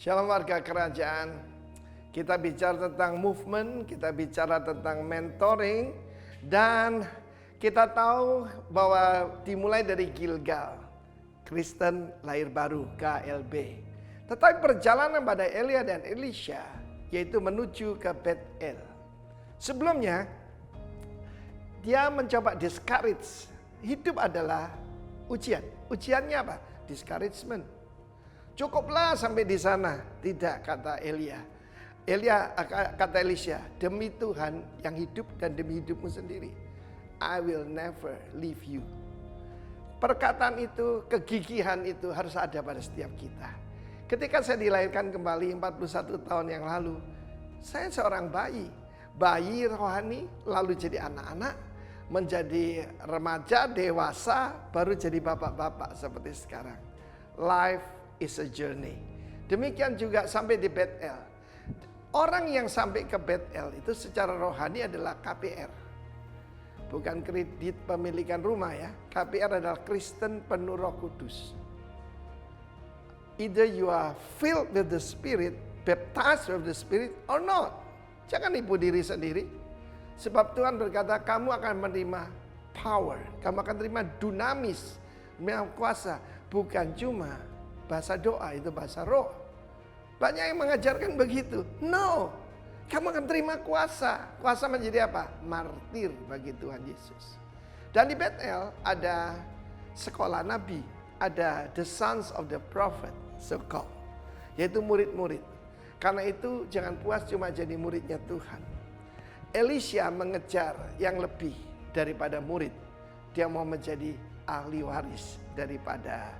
Shalom warga kerajaan. Kita bicara tentang movement, kita bicara tentang mentoring, dan kita tahu bahwa dimulai dari Gilgal, Kristen lahir baru, KLB. Tetapi perjalanan pada Elia dan Elisha, yaitu menuju ke Bethel. Sebelumnya, dia mencoba discourage. Hidup adalah ujian. Ujiannya apa? Discouragement. Cukuplah sampai di sana. Tidak, kata Elia. Kata Elisha, demi Tuhan yang hidup dan demi hidupmu sendiri, I will never leave you. Perkataan itu, kegigihan itu harus ada pada setiap kita. Ketika saya dilahirkan kembali 41 tahun yang lalu, saya seorang bayi. Bayi rohani, lalu jadi anak-anak, menjadi remaja, dewasa, baru jadi bapak-bapak seperti sekarang. Life is a journey. Demikian juga sampai di Bethel. Orang yang sampai ke Bethel itu secara rohani adalah KPR. Bukan kredit pemilikan rumah ya. KPR adalah Kristen penuh Roh Kudus. Either you are filled with the Spirit, baptized with the Spirit or not. Jangan nipu diri sendiri. Sebab Tuhan berkata kamu akan menerima power. Kamu akan menerima dunamis, kuasa. Bukan cuma bahasa doa, itu bahasa roh. Banyak yang mengajarkan begitu. No, kamu akan terima kuasa. Kuasa menjadi apa? Martir bagi Tuhan Yesus. Dan di Bethel ada sekolah nabi. Ada the sons of the prophet, so-called. Yaitu murid-murid. Karena itu jangan puas cuma jadi muridnya Tuhan. Elisha mengejar yang lebih daripada murid. Dia mau menjadi ahli waris daripada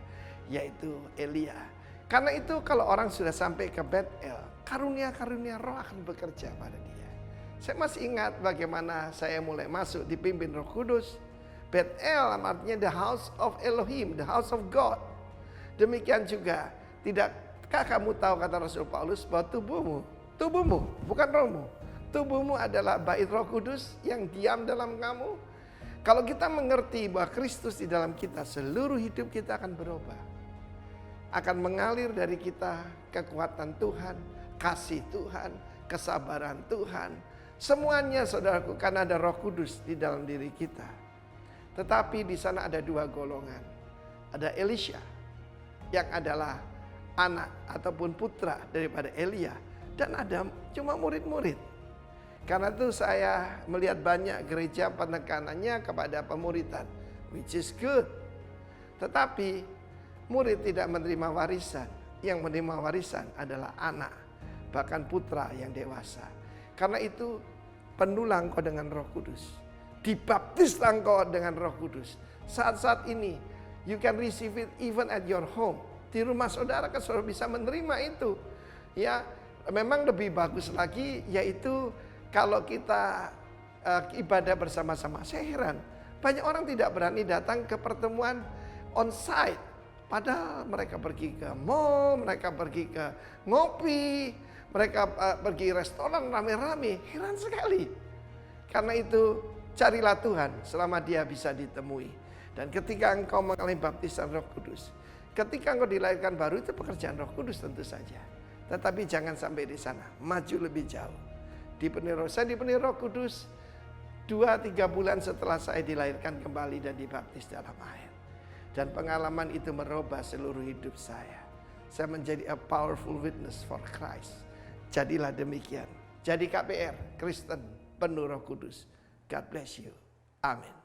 yaitu Elia. Karena itu kalau orang sudah sampai ke Bethel, karunia-karunia roh akan bekerja pada dia. Saya masih ingat bagaimana saya mulai masuk dipimpin Roh Kudus. Bethel artinya the house of Elohim, the house of God. Demikian juga, tidakkah kamu tahu kata Rasul Paulus bahwa tubuhmu bukan rohmu. Tubuhmu adalah bait Roh Kudus yang diam dalam kamu. Kalau kita mengerti bahwa Kristus di dalam kita, seluruh hidup kita akan berubah. Akan mengalir dari kita kekuatan Tuhan, kasih Tuhan, kesabaran Tuhan. Semuanya saudaraku, karena ada Roh Kudus di dalam diri kita. Tetapi di sana ada dua golongan. Ada Elisha yang adalah anak ataupun putra daripada Elia. Dan ada cuma murid-murid. Karena itu saya melihat banyak gereja penekanannya kepada pemuridan, which is good. Tetapi murid tidak menerima warisan. Yang menerima warisan adalah anak, bahkan putra yang dewasa. Karena itu penuhlah engkau dengan Roh Kudus. Dibaptislah engkau dengan Roh Kudus. Saat-saat ini you can receive it even at your home. Di rumah saudara kan saudara bisa menerima itu. Ya, memang lebih bagus lagi yaitu kalau kita ibadah bersama-sama. Saya heran, banyak orang tidak berani datang ke pertemuan on-site. Padahal mereka pergi ke mall, mereka pergi ke ngopi, mereka pergi restoran rame-rame. Heran sekali. Karena itu carilah Tuhan selama dia bisa ditemui. Dan ketika engkau mengalami baptisan Roh Kudus, ketika engkau dilahirkan baru, itu pekerjaan Roh Kudus tentu saja. Tetapi jangan sampai di sana, maju lebih jauh. Saya dipenuhi Roh Kudus 2-3 bulan setelah saya dilahirkan kembali dan dibaptis dalam air. Dan pengalaman itu merubah seluruh hidup saya. Saya menjadi a powerful witness for Christ. Jadilah demikian. Jadi KPR, Kristen penuh Roh Kudus. God bless you. Amin.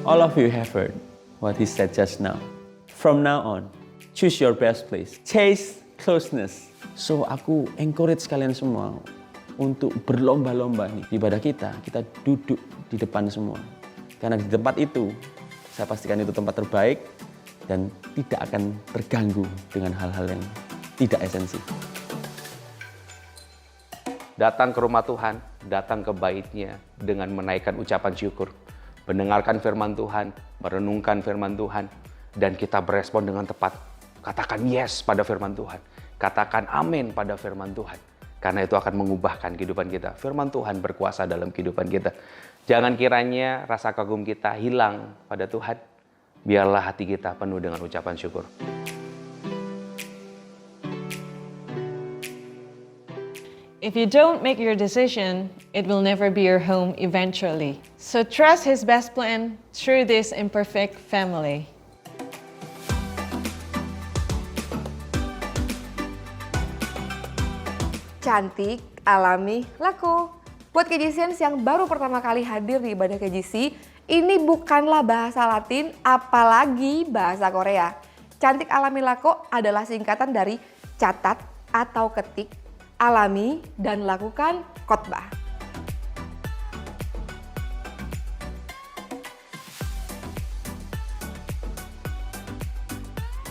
All of you have heard what he said just now. From now on, choose your best place. Chase closeness. So aku encourage kalian semua untuk berlomba-lomba nih. Ibadah kita duduk di depan semua. Karena di tempat itu, saya pastikan itu tempat terbaik dan tidak akan terganggu dengan hal-hal yang tidak esensi. Datang ke rumah Tuhan, datang ke bait-Nya dengan menaikkan ucapan syukur. Mendengarkan firman Tuhan, merenungkan firman Tuhan, dan kita berespon dengan tepat. Katakan yes pada firman Tuhan. Katakan amin pada firman Tuhan. Karena itu akan mengubahkan kehidupan kita. Firman Tuhan berkuasa dalam kehidupan kita. Jangan kiranya rasa kagum kita hilang pada Tuhan. biarlah hati kita penuh dengan ucapan syukur. If you don't make your decision, it will never be your home eventually. So trust His best plan through this imperfect family. Cantik, alami, laku. Buat KJCians yang baru pertama kali hadir di ibadah KJC, ini bukanlah bahasa Latin, apalagi bahasa Korea. Cantik, alami, laku adalah singkatan dari catat atau ketik, alami, dan lakukan khotbah.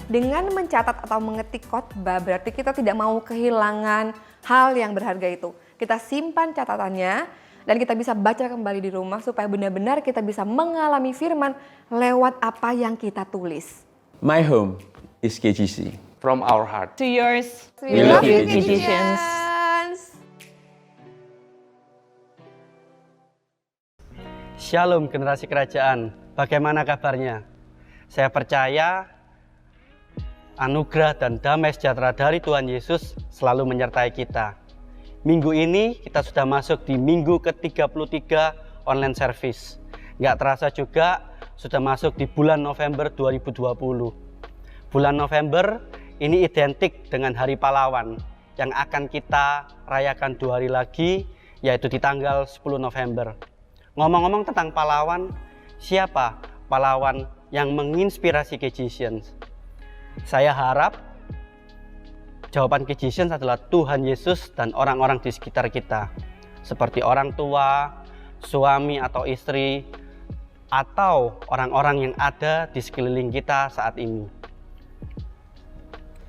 Dengan mencatat atau mengetik khotbah berarti kita tidak mau kehilangan hal yang berharga itu. Kita simpan catatannya dan kita bisa baca kembali di rumah supaya benar-benar kita bisa mengalami firman lewat apa yang kita tulis. My home is KGC. From our heart. To yours, We love you, KJCians. Shalom generasi kerajaan, bagaimana kabarnya? Saya percaya anugerah dan damai sejahtera dari Tuhan Yesus selalu menyertai kita. Minggu ini kita sudah masuk di minggu ke-33 online service. Nggak terasa juga sudah masuk di bulan November 2020. Bulan November ini identik dengan Hari Pahlawan yang akan kita rayakan 2 hari lagi, yaitu di tanggal 10 November. Ngomong-ngomong tentang pahlawan, siapa pahlawan yang menginspirasi KJCians? Saya harap jawaban KJCians adalah Tuhan Yesus dan orang-orang di sekitar kita. Seperti orang tua, suami atau istri, atau orang-orang yang ada di sekeliling kita saat ini.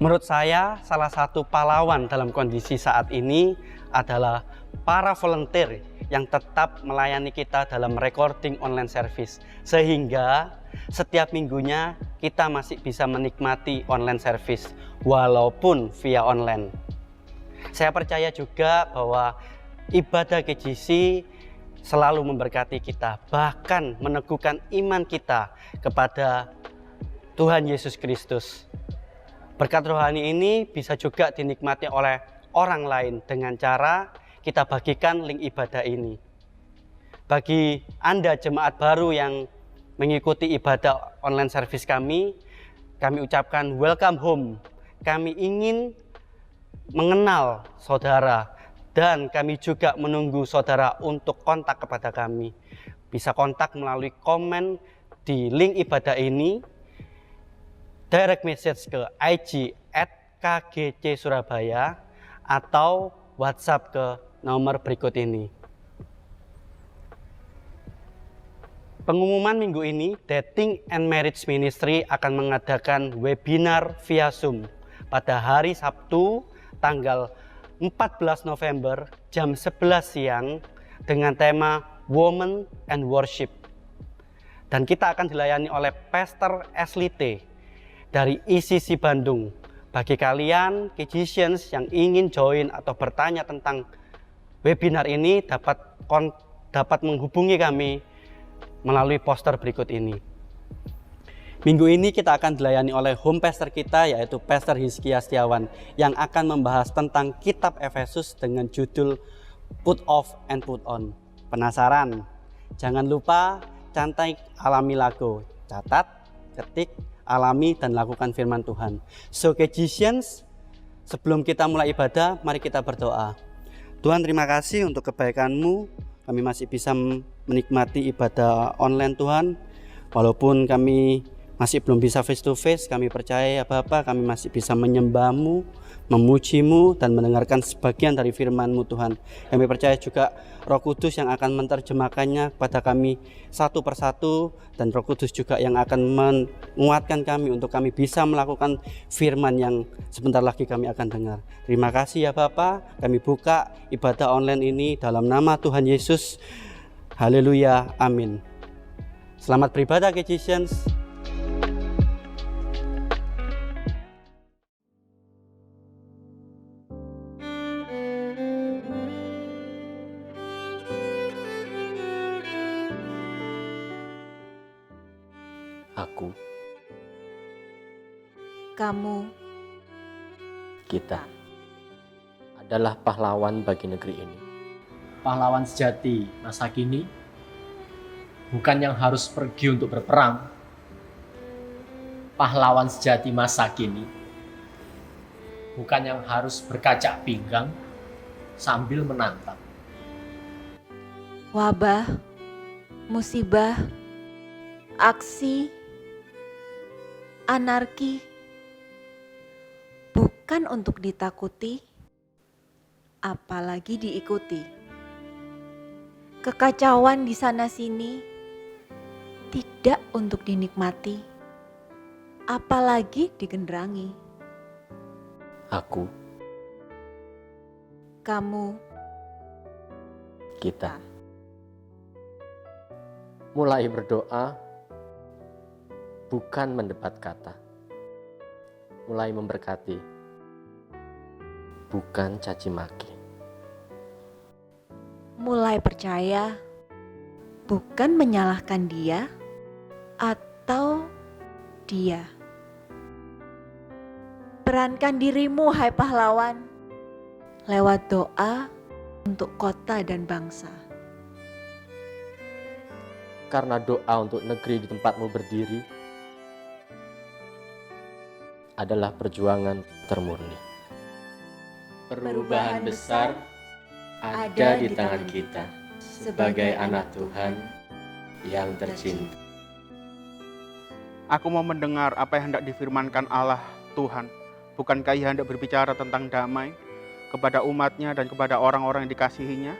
Menurut saya, salah satu pahlawan dalam kondisi saat ini adalah para volunteer yang tetap melayani kita dalam recording online service. Sehingga setiap minggunya kita masih bisa menikmati online service walaupun via online. Saya percaya juga bahwa ibadah KJC selalu memberkati kita, bahkan meneguhkan iman kita kepada Tuhan Yesus Kristus. Berkat rohani ini bisa juga dinikmati oleh orang lain dengan cara kita bagikan link ibadah ini. Bagi Anda jemaat baru yang mengikuti ibadah online service kami ucapkan welcome home. Kami ingin mengenal saudara dan kami juga menunggu saudara untuk kontak kepada kami. Bisa kontak melalui komen di link ibadah ini, direct message ke IG @KGC Surabaya atau WhatsApp ke nomor berikut ini. Pengumuman minggu ini, Dating and Marriage Ministry akan mengadakan webinar via Zoom pada hari Sabtu tanggal 14 November jam 11 siang dengan tema Women and Worship. Dan kita akan dilayani oleh Pastor Ashley T dari ICC Bandung. Bagi kalian KJCians yang ingin join atau bertanya tentang webinar ini dapat menghubungi kami melalui poster berikut ini. Minggu ini kita akan dilayani oleh home pastor kita, yaitu Pastor Hizkia Setiawan, yang akan membahas tentang kitab Efesus dengan judul Put Off and Put On. Penasaran? Jangan lupa cantik, alami, laku. Catat, ketik, alami, dan lakukan firman Tuhan. So KJCians, sebelum kita mulai ibadah, mari kita berdoa. Tuhan, terima kasih untuk kebaikan-Mu. Kami masih bisa menikmati ibadah online Tuhan. Walaupun kami masih belum bisa face to face, kami percaya ya Bapa, kami masih bisa menyembah-Mu, memuji-Mu, dan mendengarkan sebagian dari firman-Mu Tuhan. Kami percaya juga Roh Kudus yang akan menerjemahkannya kepada kami satu persatu, dan Roh Kudus juga yang akan menguatkan kami untuk kami bisa melakukan firman yang sebentar lagi kami akan dengar. Terima kasih ya Bapa, kami buka ibadah online ini dalam nama Tuhan Yesus. Haleluya, amin. Selamat beribadah KJCians. Aku Kamu Kita adalah pahlawan bagi negeri ini. Pahlawan sejati masa kini bukan yang harus pergi untuk berperang. Pahlawan sejati masa kini bukan yang harus berkacak pinggang sambil menantang. wabah, musibah, aksi, anarki bukan untuk ditakuti, apalagi diikuti. Kekacauan di sana-sini tidak untuk dinikmati, apalagi digenderangi. Aku, Kamu, kita. Mulai berdoa, bukan mendebat kata. Mulai memberkati, bukan caci maki. mulai percaya, bukan menyalahkan dia atau dia. Perankan dirimu, hai pahlawan, lewat doa untuk kota dan bangsa. Karena doa untuk negeri di tempatmu berdiri adalah perjuangan termurni. Perubahan besar ada di tangan kita sebagai anak Tuhan yang tercinta. Aku mau mendengar apa yang hendak difirmankan Allah Tuhan. Bukankah Ia hendak berbicara tentang damai kepada umatnya dan kepada orang-orang yang dikasihinya,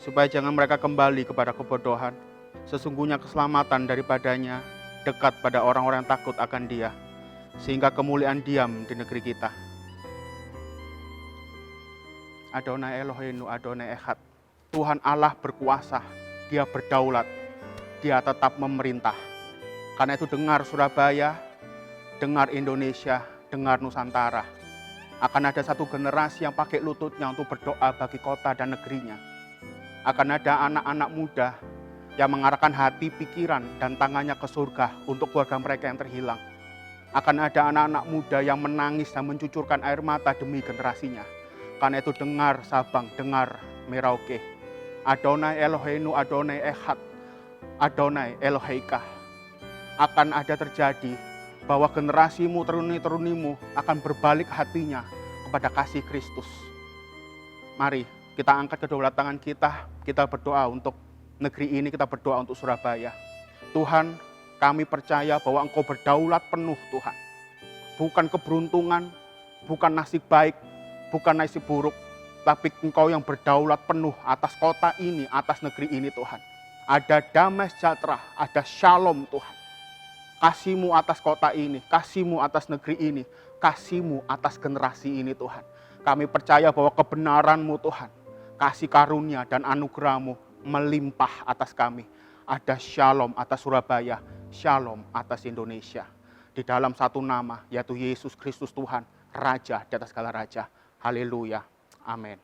supaya jangan mereka kembali kepada kebodohan. Sesungguhnya keselamatan daripadanya dekat pada orang-orang yang takut akan Dia, sehingga kemuliaan diam di negeri kita. Adonai Eloheinu, Adonai Echad. Tuhan Allah berkuasa, Dia berdaulat, Dia tetap memerintah. Karena itu dengar Surabaya, dengar Indonesia, dengar Nusantara. Akan ada satu generasi yang pakai lututnya untuk berdoa bagi kota dan negerinya. Akan ada anak-anak muda yang mengarahkan hati, pikiran, dan tangannya ke surga untuk keluarga mereka yang terhilang. Akan ada anak-anak muda yang menangis dan mencucurkan air mata demi generasinya. Karena itu dengar Sabang, dengar Merauke. Adonai Eloheinu, Adonai Echad, Adonai Eloheika. Akan ada terjadi bahwa generasimu, teruni-terunimu akan berbalik hatinya kepada kasih Kristus. Mari kita angkat kedua tangan kita berdoa untuk negeri ini, kita berdoa untuk Surabaya. Tuhan, kami percaya bahwa Engkau berdaulat penuh Tuhan. Bukan keberuntungan, bukan nasib baik, bukan nasib buruk, tapi Engkau yang berdaulat penuh atas kota ini, atas negeri ini Tuhan. Ada damai sejahtera, ada shalom Tuhan. Kasih-Mu atas kota ini, kasih-Mu atas negeri ini, kasih-Mu atas generasi ini Tuhan. Kami percaya bahwa kebenaran-Mu Tuhan, kasih karunia dan anugerah-Mu melimpah atas kami. Ada shalom atas Surabaya, shalom atas Indonesia. Di dalam satu nama, yaitu Yesus Kristus Tuhan, Raja di atas segala raja. Haleluya. Amin.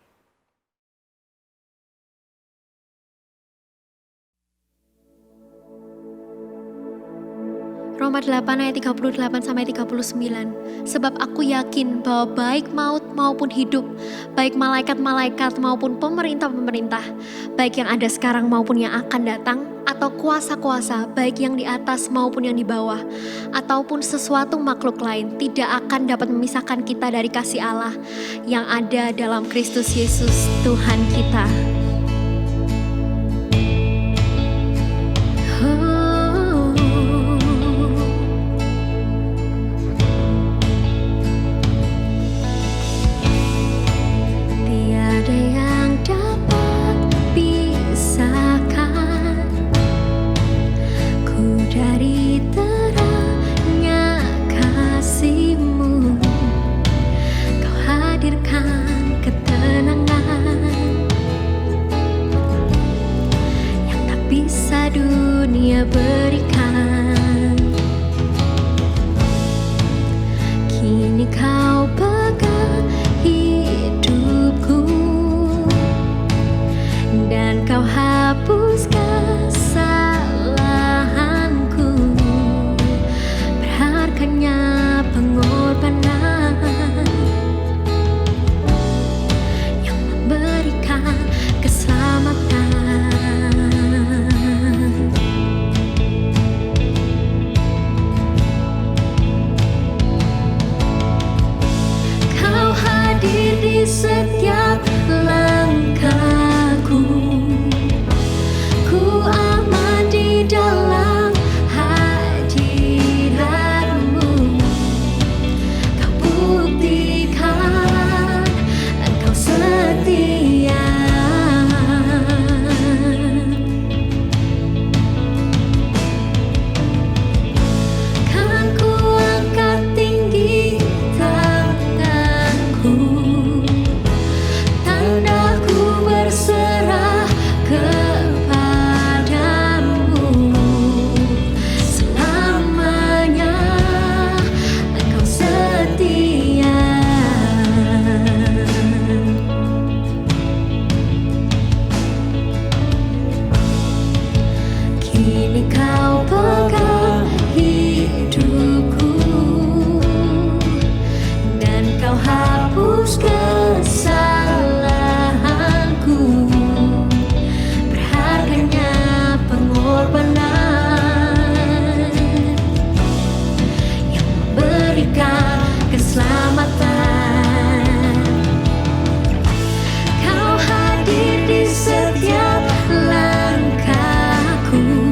Roma 8 ayat 38 sampai 39. Sebab aku yakin bahwa baik maut maupun hidup, baik malaikat-malaikat maupun pemerintah-pemerintah, baik yang ada sekarang maupun yang akan datang, atau kuasa-kuasa, baik yang di atas maupun yang di bawah, ataupun sesuatu makhluk lain, tidak akan dapat memisahkan kita dari kasih Allah yang ada dalam Kristus Yesus Tuhan kita. Berikan, kini Kau pegang hidupku dan Kau hapus kesalahanku. Berharganya pengorbanan pegang hidupku, dan Kau hapus kesalahanku. Berharganya pengorbanan yang memberikan keselamatan. Kau hadir di setiap langkahku,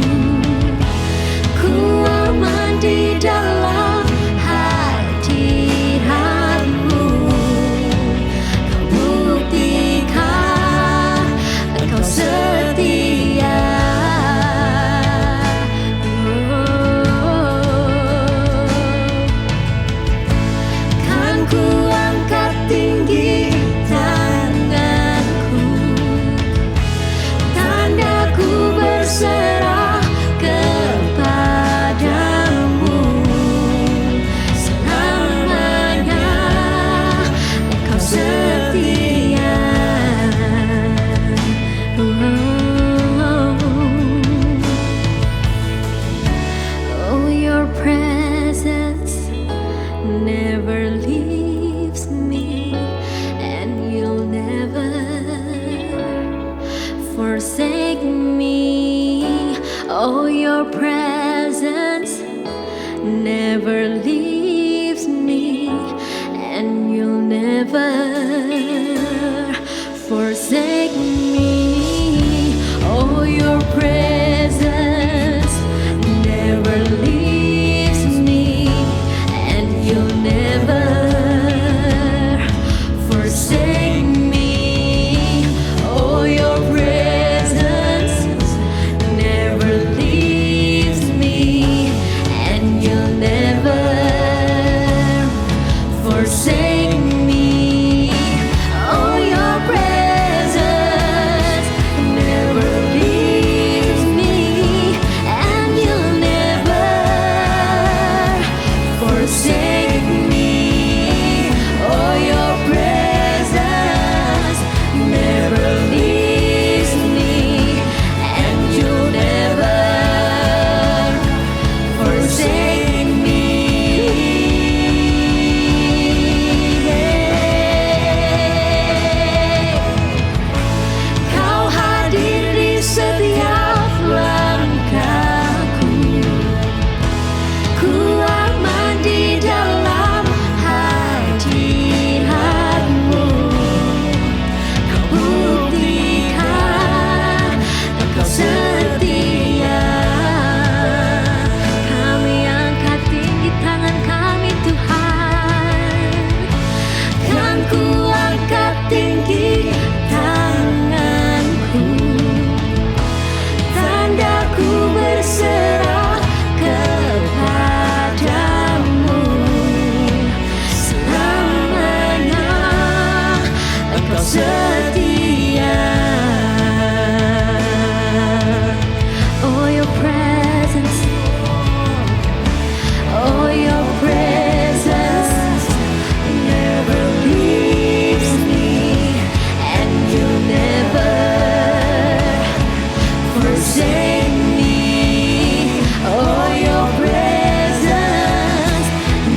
ku aman di dalam hadirat-Mu. Kau buktikan Engkau setia. Kan ku angkat tinggi tanganku, tandaku berserah kepadamu. Selamanya Engkau setia. Oh, your presence never leaves me, and you'll never forsake me. Oh, your presence never leaves me, and you'll never forsake me. Oh, your presence never leaves me, and you'll never forsake me. Oh, your presence never leaves me, and you'll never forsake me. Oh, your presence never leaves me, and you'll never forsake me. Oh, your presence never leaves me, and you'll never forsake me. Kau hadir di setiap langkahku, ku aman di dalam hadirat-Mu. Kau buktikan Engkau setia. Kami angkat tinggi tangan kami, Tuhan. Kan ku angkat tinggi tanganku, tandaku berserah kepadamu. Selamanya Engkau setia. Oh, your presence, oh, your presence never leaves me, and you'll never forsake me. Oh, your presence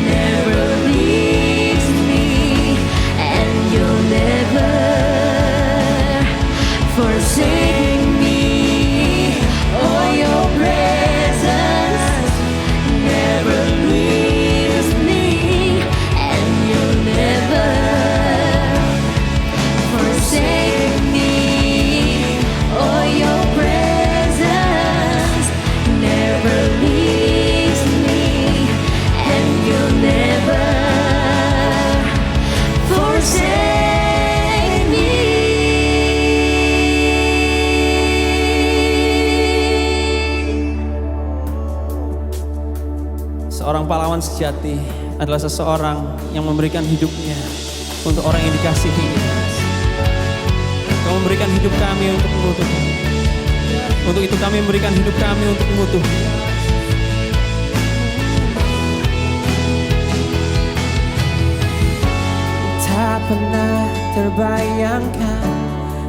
never leaves me, and you'll never forsake me. Oh, your presence never leaves me, and you'll never forsake me. Oh, your presence never leaves me, and you'll never forsake me. Seorang pahlawan sejati adalah seseorang yang memberikan hidupnya untuk orang yang dikasihinya. Kau memberikan hidup kami untuk mengutuk. Untuk itu kami memberikan hidup kami untuk mengutuk. Tak pernah terbayangkan,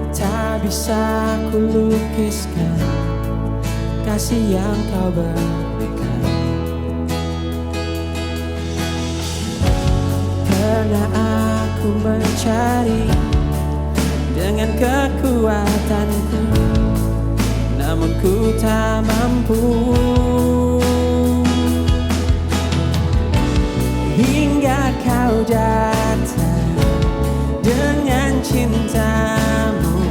tak bisa ku lukiskan kasih yang kau berikan. Pernah aku mencari dengan kekuatanku, namun ku tak mampu. Hingga kau datang dengan cintamu.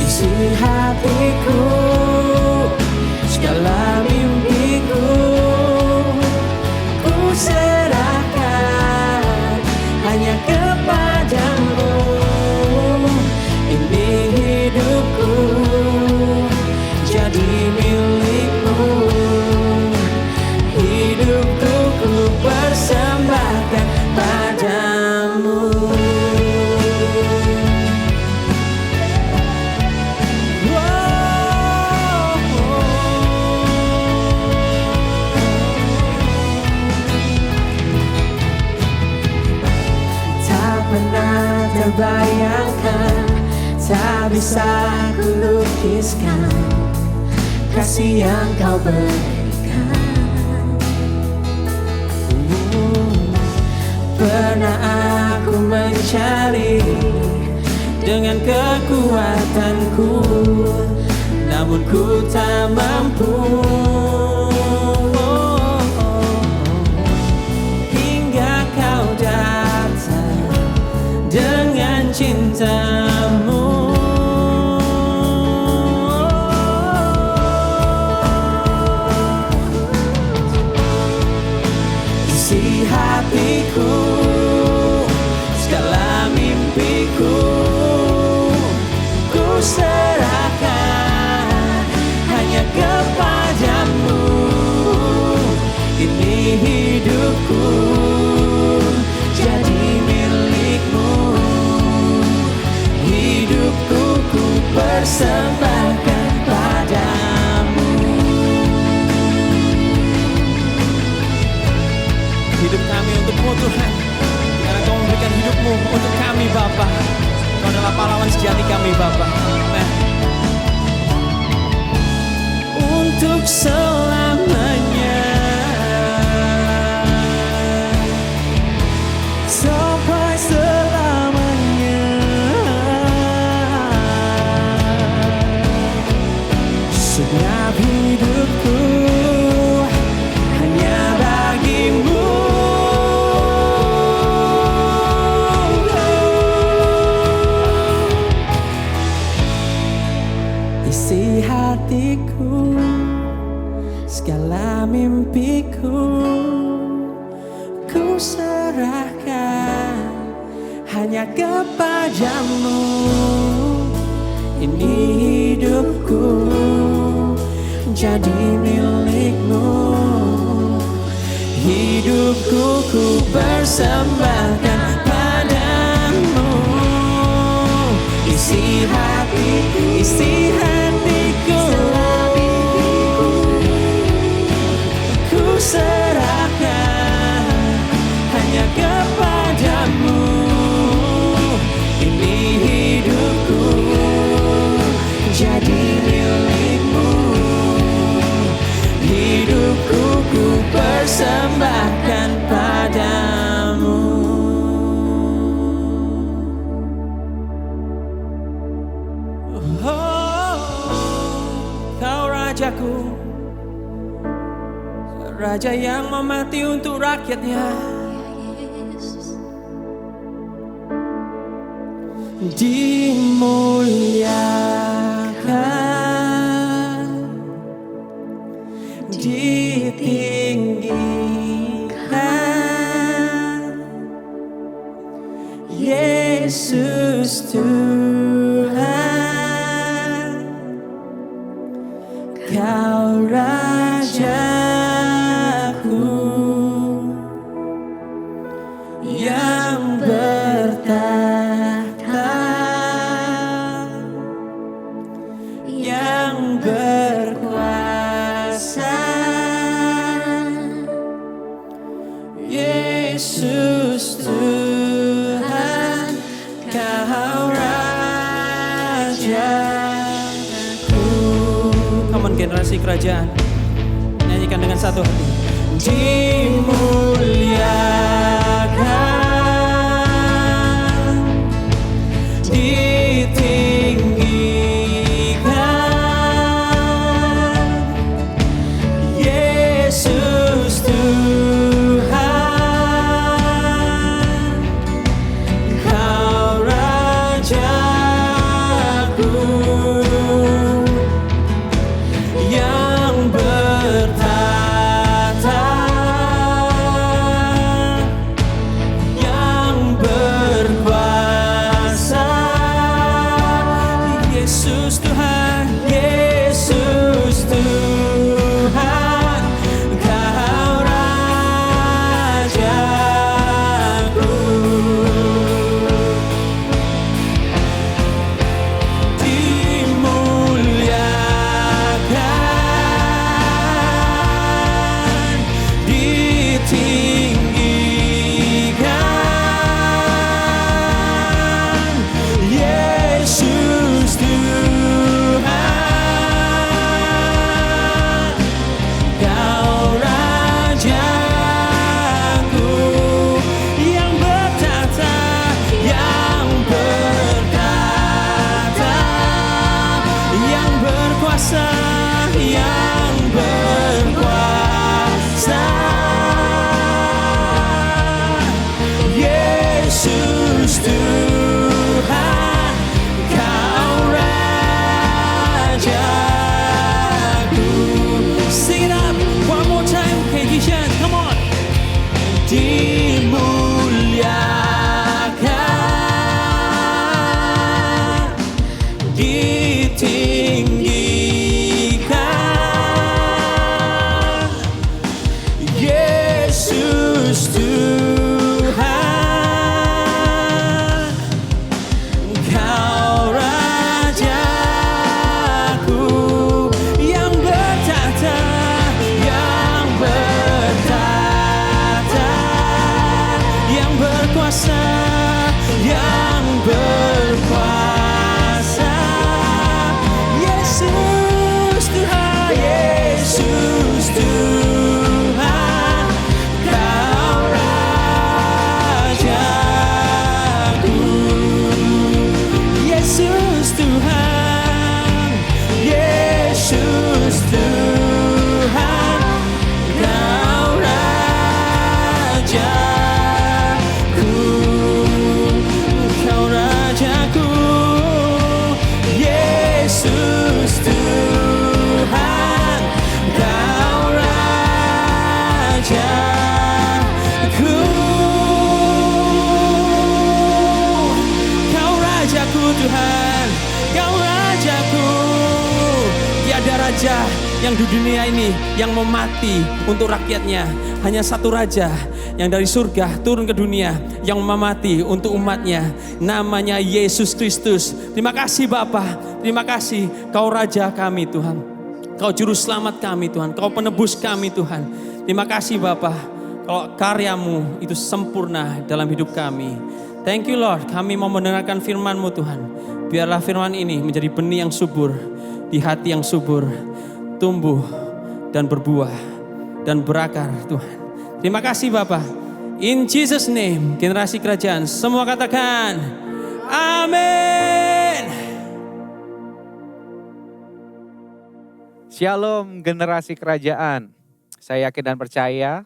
Isi hatiku, segala mimpiku, ku serahkan hanya kepadamu. Ini hidupku jadi milikmu, hidupku ku persembahkan padamu. Tak pernah terbayangkan, tak bisa ku lukiskan kasih yang kau berikan. Pernah aku mencari dengan kekuatanku, namun ku tak mampu. Hingga kau datang dengan cintamu. Isi hatiku, segala mimpiku, ku serahkan hanya kepadamu. Ini hidupku jadi milikmu, hidupku ku persembahkan padamu. Hidup kami untuk-Mu Tuhan, karena Kau memberikan hidup-Mu untuk kami Bapa. Kau adalah pahlawan sejati kami Bapa. Amen. Untuk selamanya, sampai selamanya, segenap hidupku hanya bagimu. Isi hatiku, segala mimpiku, ku serahkan hanya kepadamu. Ini hidupku jadi milikmu, hidupku ku persembahkan padamu. Isi hatiku, ku serahkan hanya kepadamu. Ini hidupku jadi milikmu, hidupku ku persembahkan padamu. Oh, Kau Rajaku, Raja yang mau mati untuk rakyatnya. Dimuliakan, ditinggikan, Yesus Tuhan, Kau Rajaku yang bertahta, yang berkuasa, Yesus Tuhan. generasi kerajaan. Nyanyikan dengan satu hati. Dimuliakan, ditinggikan, Yesus Tuhan, Kau Rajaku yang bertata, yang berkuasa. Yesus Tuhan, Yesus Tuhan, Kau Rajaku. Dimuliakan, ditinggikan, Yesus Tuhan, Kau Rajaku yang bertata, yang bertata, yang berkuasa, yang berkuasa. Yesus Tuhan, Kau Rajaku. Sing it up one more time, KG come on. Dimuliakan, ditinggikan, Yesus Tuhan, Kau Rajaku yang bertata, yang bertata, yang berkuasa, yang berkuasa. Yesus Tuhan, Yesus Tuhan, Kau Rajaku. Yesus Tuhan, Yesus Tuhan, Kau Rajaku. Kau Rajaku, Yesus Tuhan, Kau Rajaku. Kau Rajaku Tuhan, Kau Rajaku. Tiada raja yang di dunia ini yang mau mati untuk rakyatnya. Hanya satu raja yang dari surga turun ke dunia yang mau mati untuk umatnya. Namanya Yesus Kristus. Terima kasih Bapa, terima kasih Kau Raja kami Tuhan. Kau Juru Selamat kami Tuhan, Kau Penebus kami Tuhan. Terima kasih Bapa, kalau karya-Mu itu sempurna dalam hidup kami. Thank you Lord, kami mau mendengarkan firman-Mu Tuhan. Biarlah firman ini menjadi benih yang subur, di hati yang subur, tumbuh dan berbuah dan berakar Tuhan. Terima kasih Bapa. In Jesus name, generasi kerajaan, semua katakan amin. Shalom generasi kerajaan. Saya yakin dan percaya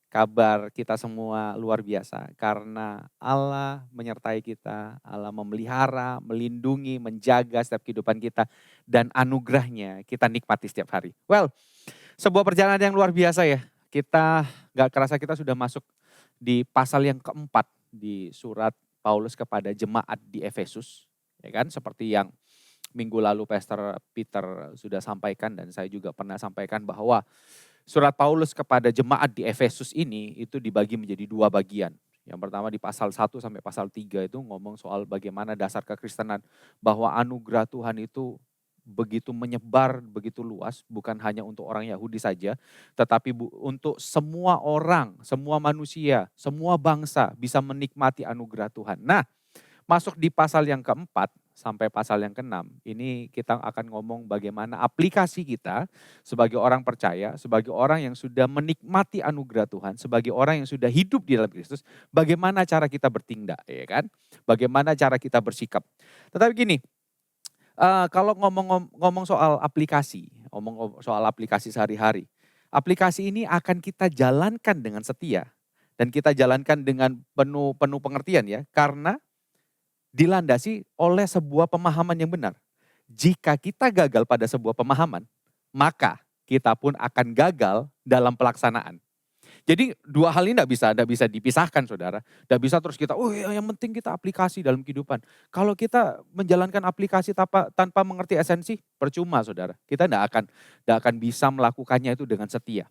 kabar kita semua luar biasa. Karena Allah menyertai kita, Allah memelihara, melindungi, menjaga setiap kehidupan kita. Dan anugerahnya kita nikmati setiap hari. Well, sebuah perjalanan yang luar biasa ya. Kita gak kerasa kita sudah masuk di pasal yang keempat di surat Paulus kepada jemaat di Efesus. Ya kan, seperti yang minggu lalu Pastor Peter sudah sampaikan dan saya juga pernah sampaikan bahwa surat Paulus kepada jemaat di Efesus ini itu dibagi menjadi dua bagian. Yang pertama di pasal 1 sampai pasal 3 itu ngomong soal bagaimana dasar kekristenan, bahwa anugerah Tuhan itu begitu menyebar, begitu luas, bukan hanya untuk orang Yahudi saja, tetapi untuk semua orang, semua manusia, semua bangsa bisa menikmati anugerah Tuhan. Nah, masuk di pasal yang keempat, sampai pasal yang ke-6, ini kita akan ngomong bagaimana aplikasi kita sebagai orang percaya, sebagai orang yang sudah menikmati anugerah Tuhan, sebagai orang yang sudah hidup di dalam Kristus, bagaimana cara kita bertindak, ya kan? Bagaimana cara kita bersikap. Tetapi gini, kalau ngomong soal aplikasi, ngomong soal aplikasi sehari-hari, aplikasi ini akan kita jalankan dengan setia dan kita jalankan dengan penuh pengertian ya, karena dilandasi oleh sebuah pemahaman yang benar. Jika kita gagal pada sebuah pemahaman, maka kita pun akan gagal dalam pelaksanaan. Jadi dua hal ini tidak bisa dipisahkan, saudara. Tidak bisa terus kita, yang penting kita aplikasi dalam kehidupan. Kalau kita menjalankan aplikasi tanpa mengerti esensi, percuma, saudara. Kita tidak akan bisa melakukannya itu dengan setia.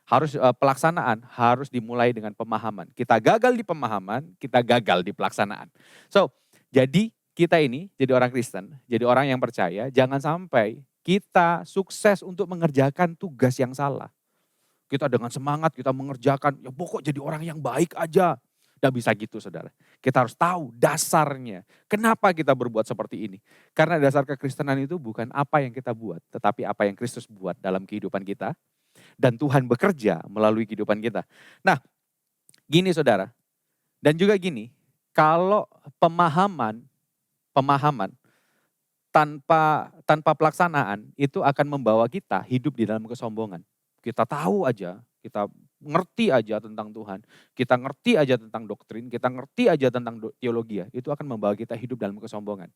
Harus pelaksanaan harus dimulai dengan pemahaman. Kita gagal di pemahaman, kita gagal di pelaksanaan. So, jadi kita ini jadi orang Kristen, jadi orang yang percaya, jangan sampai kita sukses untuk mengerjakan tugas yang salah. Kita dengan semangat kita mengerjakan, ya pokok jadi orang yang baik aja. Tidak bisa gitu, saudara. Kita harus tahu dasarnya. Kenapa kita berbuat seperti ini? Karena dasar kekristenan itu bukan apa yang kita buat, tetapi apa yang Kristus buat dalam kehidupan kita. Dan Tuhan bekerja melalui kehidupan kita. Nah, gini saudara. Dan juga gini, kalau pemahaman tanpa pelaksanaan itu akan membawa kita hidup di dalam kesombongan. Kita tahu aja, kita ngerti aja tentang Tuhan, kita ngerti aja tentang doktrin, kita ngerti aja tentang teologi, itu akan membawa kita hidup dalam kesombongan.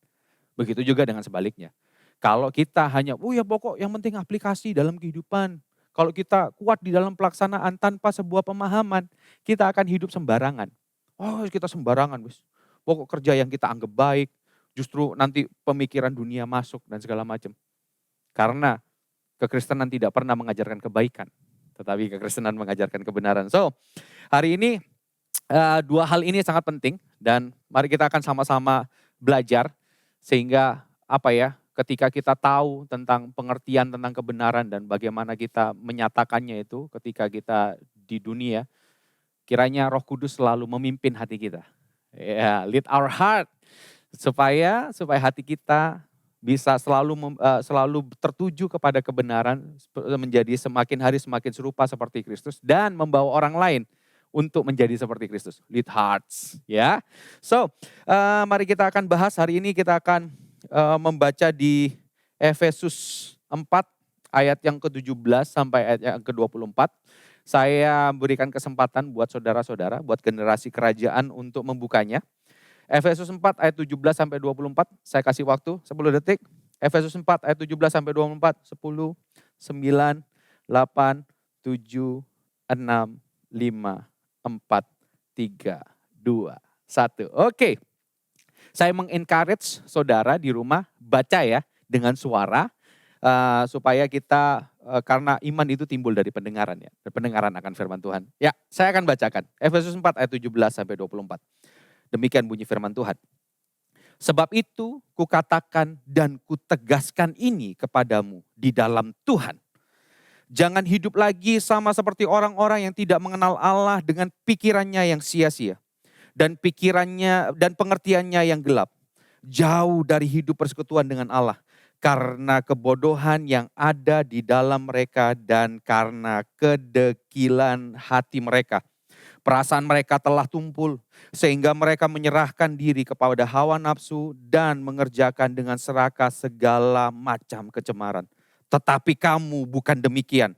Begitu juga dengan sebaliknya. Kalau kita hanya, ya pokok yang penting aplikasi dalam kehidupan. Kalau kita kuat di dalam pelaksanaan tanpa sebuah pemahaman, kita akan hidup sembarangan. Kita sembarangan, wis. Pokok kerja yang kita anggap baik, justru nanti pemikiran dunia masuk dan segala macam. Karena kekristenan tidak pernah mengajarkan kebaikan, tetapi kekristenan mengajarkan kebenaran. So, hari ini dua hal ini sangat penting dan mari kita akan sama-sama belajar sehingga ketika kita tahu tentang pengertian tentang kebenaran dan bagaimana kita menyatakannya itu ketika kita di dunia, kiranya Roh Kudus selalu memimpin hati kita. Lead our heart supaya hati kita bisa selalu tertuju kepada kebenaran, menjadi semakin hari semakin serupa seperti Kristus dan membawa orang lain untuk menjadi seperti Kristus. Lead hearts, ya. So, mari kita akan bahas hari ini, kita akan membaca di Efesus 4 ayat yang ke-17 sampai ayat yang ke-24. Saya berikan kesempatan buat saudara-saudara, buat generasi kerajaan untuk membukanya. Efesus 4 ayat 17 sampai 24, saya kasih waktu 10 detik. Efesus 4 ayat 17 sampai 24, 10, 9, 8, 7, 6, 5, 4, 3, 2, 1. Oke. Saya mengencourage saudara di rumah baca ya dengan suara supaya kita karena iman itu timbul dari pendengaran ya. Pendengaran akan firman Tuhan. Ya, saya akan bacakan. Efesus 4 ayat 17 sampai 24. Demikian bunyi firman Tuhan. Sebab itu kukatakan dan kutegaskan ini kepadamu di dalam Tuhan. Jangan hidup lagi sama seperti orang-orang yang tidak mengenal Allah dengan pikirannya yang sia-sia. Dan pikirannya dan pengertiannya yang gelap. Jauh dari hidup persekutuan dengan Allah. Karena kebodohan yang ada di dalam mereka dan karena kedekilan hati mereka. Perasaan mereka telah tumpul sehingga mereka menyerahkan diri kepada hawa nafsu dan mengerjakan dengan serakah segala macam kecemaran. Tetapi kamu bukan demikian.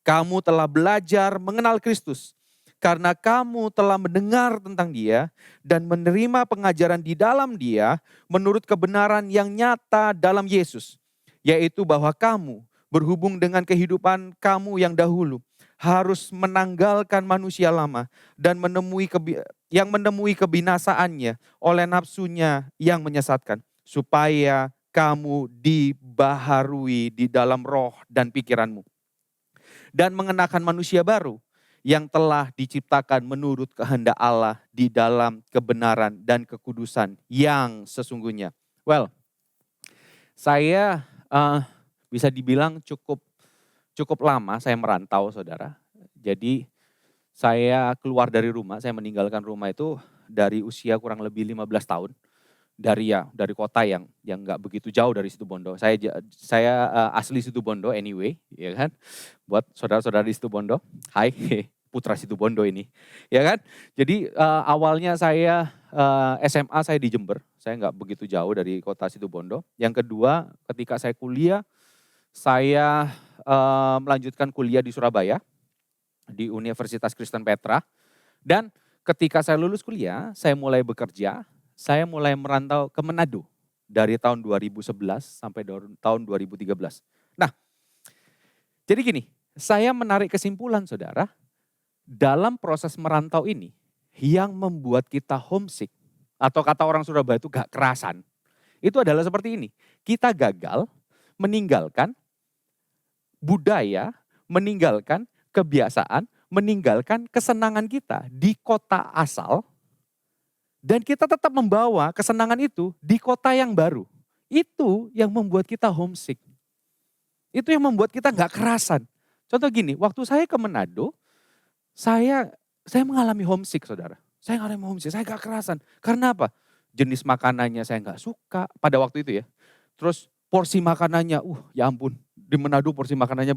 Kamu telah belajar mengenal Kristus. Karena kamu telah mendengar tentang Dia dan menerima pengajaran di dalam Dia menurut kebenaran yang nyata dalam Yesus. Yaitu bahwa kamu berhubung dengan kehidupan kamu yang dahulu harus menanggalkan manusia lama dan yang menemui kebinasaannya oleh nafsunya yang menyesatkan. Supaya kamu dibaharui di dalam roh dan pikiranmu. Dan mengenakan manusia baru yang telah diciptakan menurut kehendak Allah di dalam kebenaran dan kekudusan yang sesungguhnya. Well, saya bisa dibilang cukup lama saya merantau, saudara. Jadi saya keluar dari rumah, saya meninggalkan rumah itu dari usia kurang lebih 15 tahun. dari kota yang nggak begitu jauh dari Situbondo. Saya asli Situbondo anyway, ya kan. Buat saudara-saudara di Situbondo, hai, putra Situbondo ini, ya kan. Jadi awalnya saya SMA saya di Jember, saya nggak begitu jauh dari kota Situbondo. Yang kedua, ketika saya kuliah, saya melanjutkan kuliah di Surabaya, di Universitas Kristen Petra. Dan ketika saya lulus kuliah, saya mulai bekerja, saya mulai merantau ke Manado dari tahun 2011 sampai tahun 2013. Nah, jadi gini, saya menarik kesimpulan saudara, dalam proses merantau ini, yang membuat kita homesick, atau kata orang Surabaya itu gak kerasan, itu adalah seperti ini. Kita gagal meninggalkan budaya, meninggalkan kebiasaan, meninggalkan kesenangan kita di kota asal, dan kita tetap membawa kesenangan itu di kota yang baru. Itu yang membuat kita homesick. Itu yang membuat kita gak kerasan. Contoh gini, waktu saya ke Manado, saya mengalami homesick saudara. Saya mengalami homesick, saya gak kerasan. Karena apa? Jenis makanannya saya gak suka pada waktu itu ya. Terus porsi makanannya, ya ampun, di Manado porsi makanannya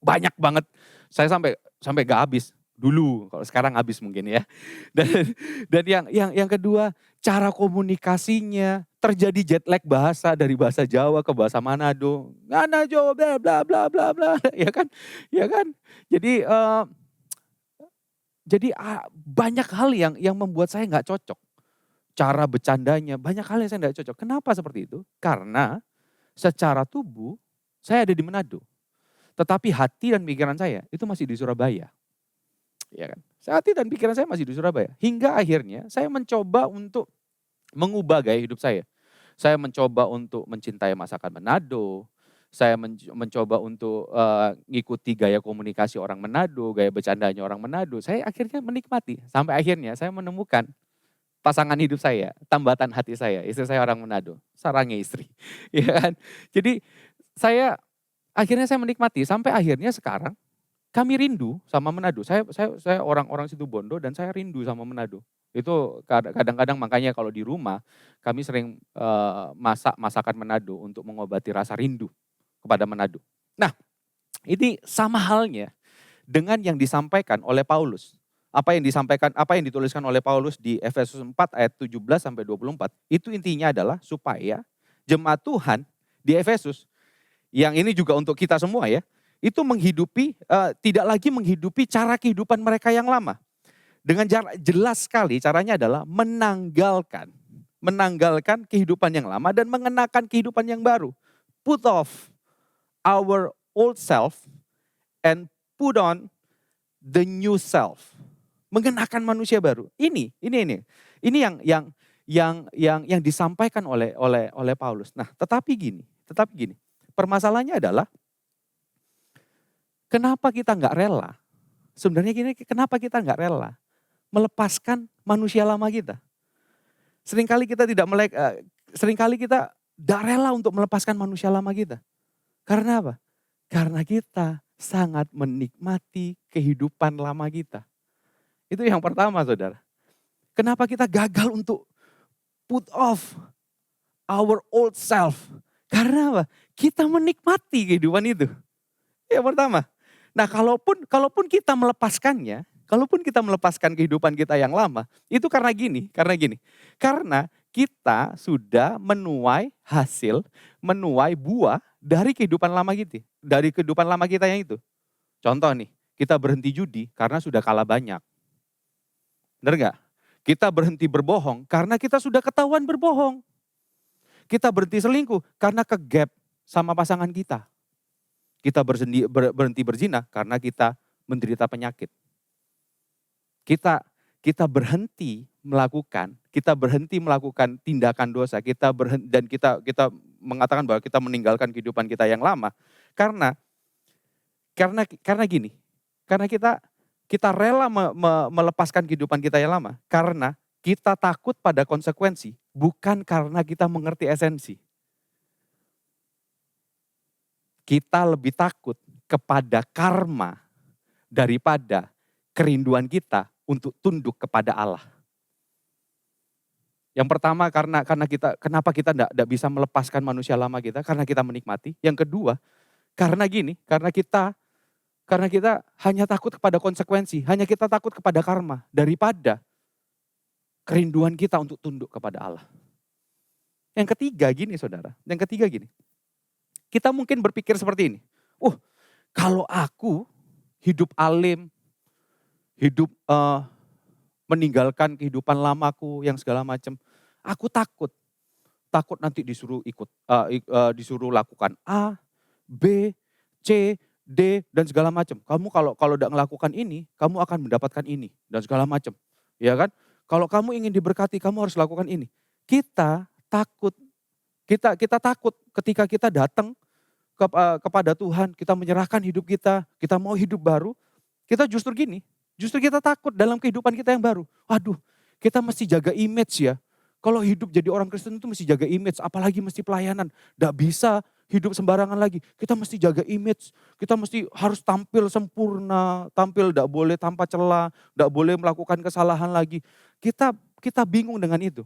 banyak banget. Saya sampai gak habis. Dulu, kalau sekarang habis mungkin ya. Dan yang kedua, cara komunikasinya, terjadi jet lag bahasa dari bahasa Jawa ke bahasa Manado. Manado bla bla bla bla bla, ya kan? Ya kan? Jadi banyak hal yang membuat saya nggak cocok. Cara bercandanya, banyak hal yang saya nggak cocok. Kenapa seperti itu? Karena secara tubuh saya ada di Manado. Tetapi hati dan pikiran saya itu masih di Surabaya. Ya kan? Hati dan pikiran saya masih di Surabaya. Hingga akhirnya saya mencoba untuk mengubah gaya hidup saya. Saya mencoba untuk mencintai masakan Manado. Saya mencoba untuk ngikuti gaya komunikasi orang Manado, gaya bercandanya orang Manado. Saya akhirnya menikmati. Sampai akhirnya saya menemukan pasangan hidup saya, tambatan hati saya. Istri saya orang Manado, sarangnya istri. Ya kan? Jadi akhirnya saya menikmati. Sampai akhirnya sekarang kami rindu sama Manado. Saya orang-orang Situbondo dan saya rindu sama Manado. Itu kadang-kadang makanya kalau di rumah kami sering masak masakan Manado untuk mengobati rasa rindu kepada Manado. Nah, ini sama halnya dengan yang disampaikan oleh Paulus. Apa yang dituliskan oleh Paulus di Efesus 4 ayat 17 sampai 24. Itu intinya adalah supaya jemaat Tuhan di Efesus, yang ini juga untuk kita semua ya, itu tidak lagi menghidupi cara kehidupan mereka yang lama. Dengan jelas sekali caranya adalah menanggalkan kehidupan yang lama dan mengenakan kehidupan yang baru. Put off our old self and put on the new self. Mengenakan manusia baru. Ini yang disampaikan oleh Paulus. Nah, tetapi gini. Permasalahannya adalah kenapa kita nggak rela? Sebenarnya kenapa kita nggak rela melepaskan manusia lama kita? Seringkali kita tidak rela untuk melepaskan manusia lama kita. Karena apa? Karena kita sangat menikmati kehidupan lama kita. Itu yang pertama, saudara. Kenapa kita gagal untuk put off our old self? Karena apa? Kita menikmati kehidupan itu. Yang pertama. Nah, kalaupun kita melepaskannya, kalaupun kita melepaskan kehidupan kita yang lama, itu karena gini. Karena kita sudah menuai buah dari kehidupan lama kita. Dari kehidupan lama kita yang itu. Contoh nih, kita berhenti judi karena sudah kalah banyak. Benar nggak? Kita berhenti berbohong karena kita sudah ketahuan berbohong. Kita berhenti selingkuh karena kegap sama pasangan kita. Kita berhenti berzina karena kita menderita penyakit. Kita berhenti melakukan tindakan dosa. Kita mengatakan bahwa kita meninggalkan kehidupan kita yang lama karena gini. Karena kita rela melepaskan kehidupan kita yang lama karena kita takut pada konsekuensi, bukan karena kita mengerti esensi. Kita lebih takut kepada karma daripada kerinduan kita untuk tunduk kepada Allah. Yang pertama kenapa kita tidak bisa melepaskan manusia lama kita? Karena kita menikmati. Yang kedua, karena kita hanya takut kepada konsekuensi, hanya kita takut kepada karma daripada kerinduan kita untuk tunduk kepada Allah. Yang ketiga gini saudara, kita mungkin berpikir seperti ini. Kalau aku hidup alim, hidup meninggalkan kehidupan lamaku yang segala macam, aku takut nanti disuruh disuruh lakukan A, B, C, D dan segala macam. Kamu kalau tidak melakukan ini, kamu akan mendapatkan ini dan segala macam, ya kan? Kalau kamu ingin diberkati, kamu harus lakukan ini. Kita takut ketika kita datang kepada Tuhan, kita menyerahkan hidup kita mau hidup baru, kita justru kita takut dalam kehidupan kita yang baru. Aduh, kita mesti jaga image ya. Kalau hidup jadi orang Kristen itu mesti jaga image, apalagi mesti pelayanan. Tidak bisa hidup sembarangan lagi. Kita mesti jaga image, kita mesti harus tampil sempurna, tidak boleh tanpa celah, tidak boleh melakukan kesalahan lagi. Kita bingung dengan itu.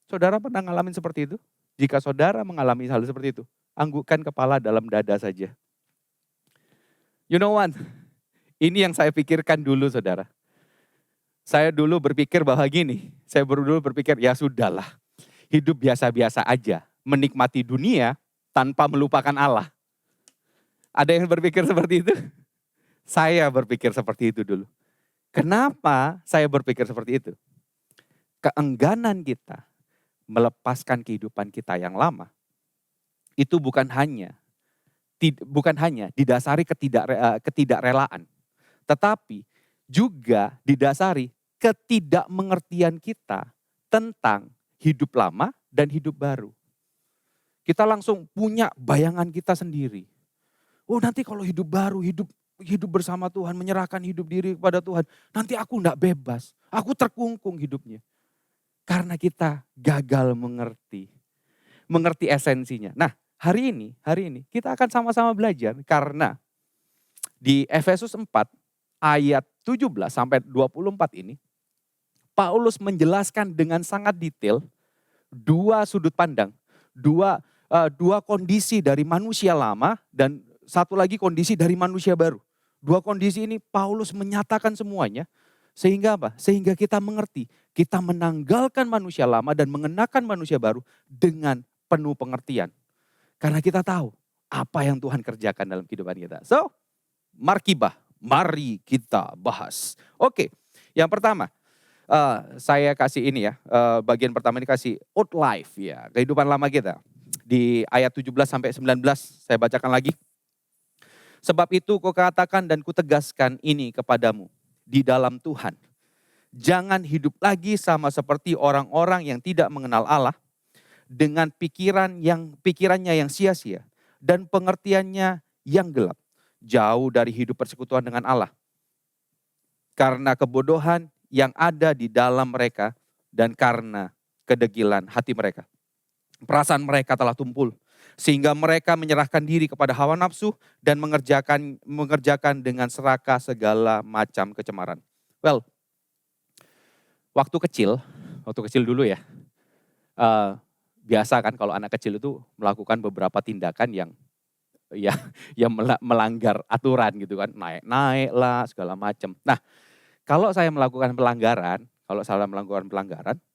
Saudara pernah ngalamin seperti itu? Jika saudara mengalami hal seperti itu, anggukkan kepala dalam dada saja. You know what? Ini yang saya pikirkan dulu saudara. Saya dulu berpikir bahwa gini, ya sudahlah. Hidup biasa-biasa aja, menikmati dunia tanpa melupakan Allah. Ada yang berpikir seperti itu? Saya berpikir seperti itu dulu. Kenapa saya berpikir seperti itu? Keengganan kita melepaskan kehidupan kita yang lama, itu bukan hanya didasari ketidakrelaan, tetapi juga didasari ketidakmengertian kita tentang hidup lama dan hidup baru. Kita langsung punya bayangan kita sendiri. Nanti kalau hidup baru, hidup bersama Tuhan, menyerahkan hidup diri kepada Tuhan, nanti aku tidak bebas, aku terkungkung hidupnya. Karena kita gagal mengerti esensinya. Nah, hari ini kita akan sama-sama belajar karena di Efesus 4 ayat 17 sampai 24 ini Paulus menjelaskan dengan sangat detail dua sudut pandang, dua kondisi dari manusia lama dan satu lagi kondisi dari manusia baru. Dua kondisi ini Paulus menyatakan semuanya. Sehingga apa? Sehingga kita mengerti, kita menanggalkan manusia lama dan mengenakan manusia baru dengan penuh pengertian. Karena kita tahu apa yang Tuhan kerjakan dalam kehidupan kita. So, mari kita bahas. Oke, yang pertama, saya kasih ini ya, bagian pertama ini kasih outlife ya, kehidupan lama kita. Di ayat 17 sampai 19 saya bacakan lagi. Sebab itu kukatakan dan kutegaskan ini kepadamu di dalam Tuhan. Jangan hidup lagi sama seperti orang-orang yang tidak mengenal Allah dengan pikirannya yang sia-sia dan pengertiannya yang gelap, jauh dari hidup persekutuan dengan Allah. Karena kebodohan yang ada di dalam mereka dan karena kedegilan hati mereka. Perasaan mereka telah tumpul sehingga mereka menyerahkan diri kepada hawa nafsu dan mengerjakan dengan serakah segala macam kecemaran. Well, waktu kecil dulu ya, biasa kan kalau anak kecil itu melakukan beberapa tindakan yang melanggar aturan gitu kan, naik lah segala macam. Nah, kalau saya melakukan pelanggaran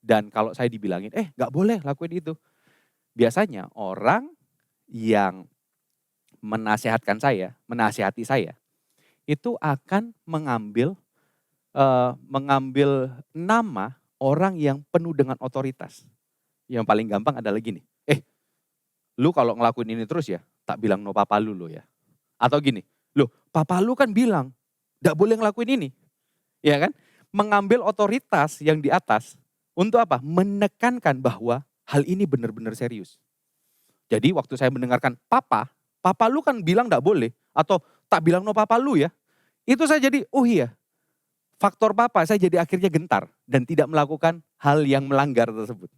dan kalau saya dibilangin, nggak boleh lakuin itu, biasanya orang yang menasihati saya, itu akan mengambil nama orang yang penuh dengan otoritas. Yang paling gampang adalah gini, lu kalau ngelakuin ini terus ya, tak bilang no papa lu lo ya. Atau gini, papa lu kan bilang, gak boleh ngelakuin ini. Ya kan? Mengambil otoritas yang di atas, untuk apa? Menekankan bahwa hal ini benar-benar serius. Jadi waktu saya mendengarkan papa lu kan bilang gak boleh, atau tak bilang no papa lu ya. Itu saya jadi, oh iya, faktor papa saya jadi akhirnya gentar dan tidak melakukan hal yang melanggar tersebut.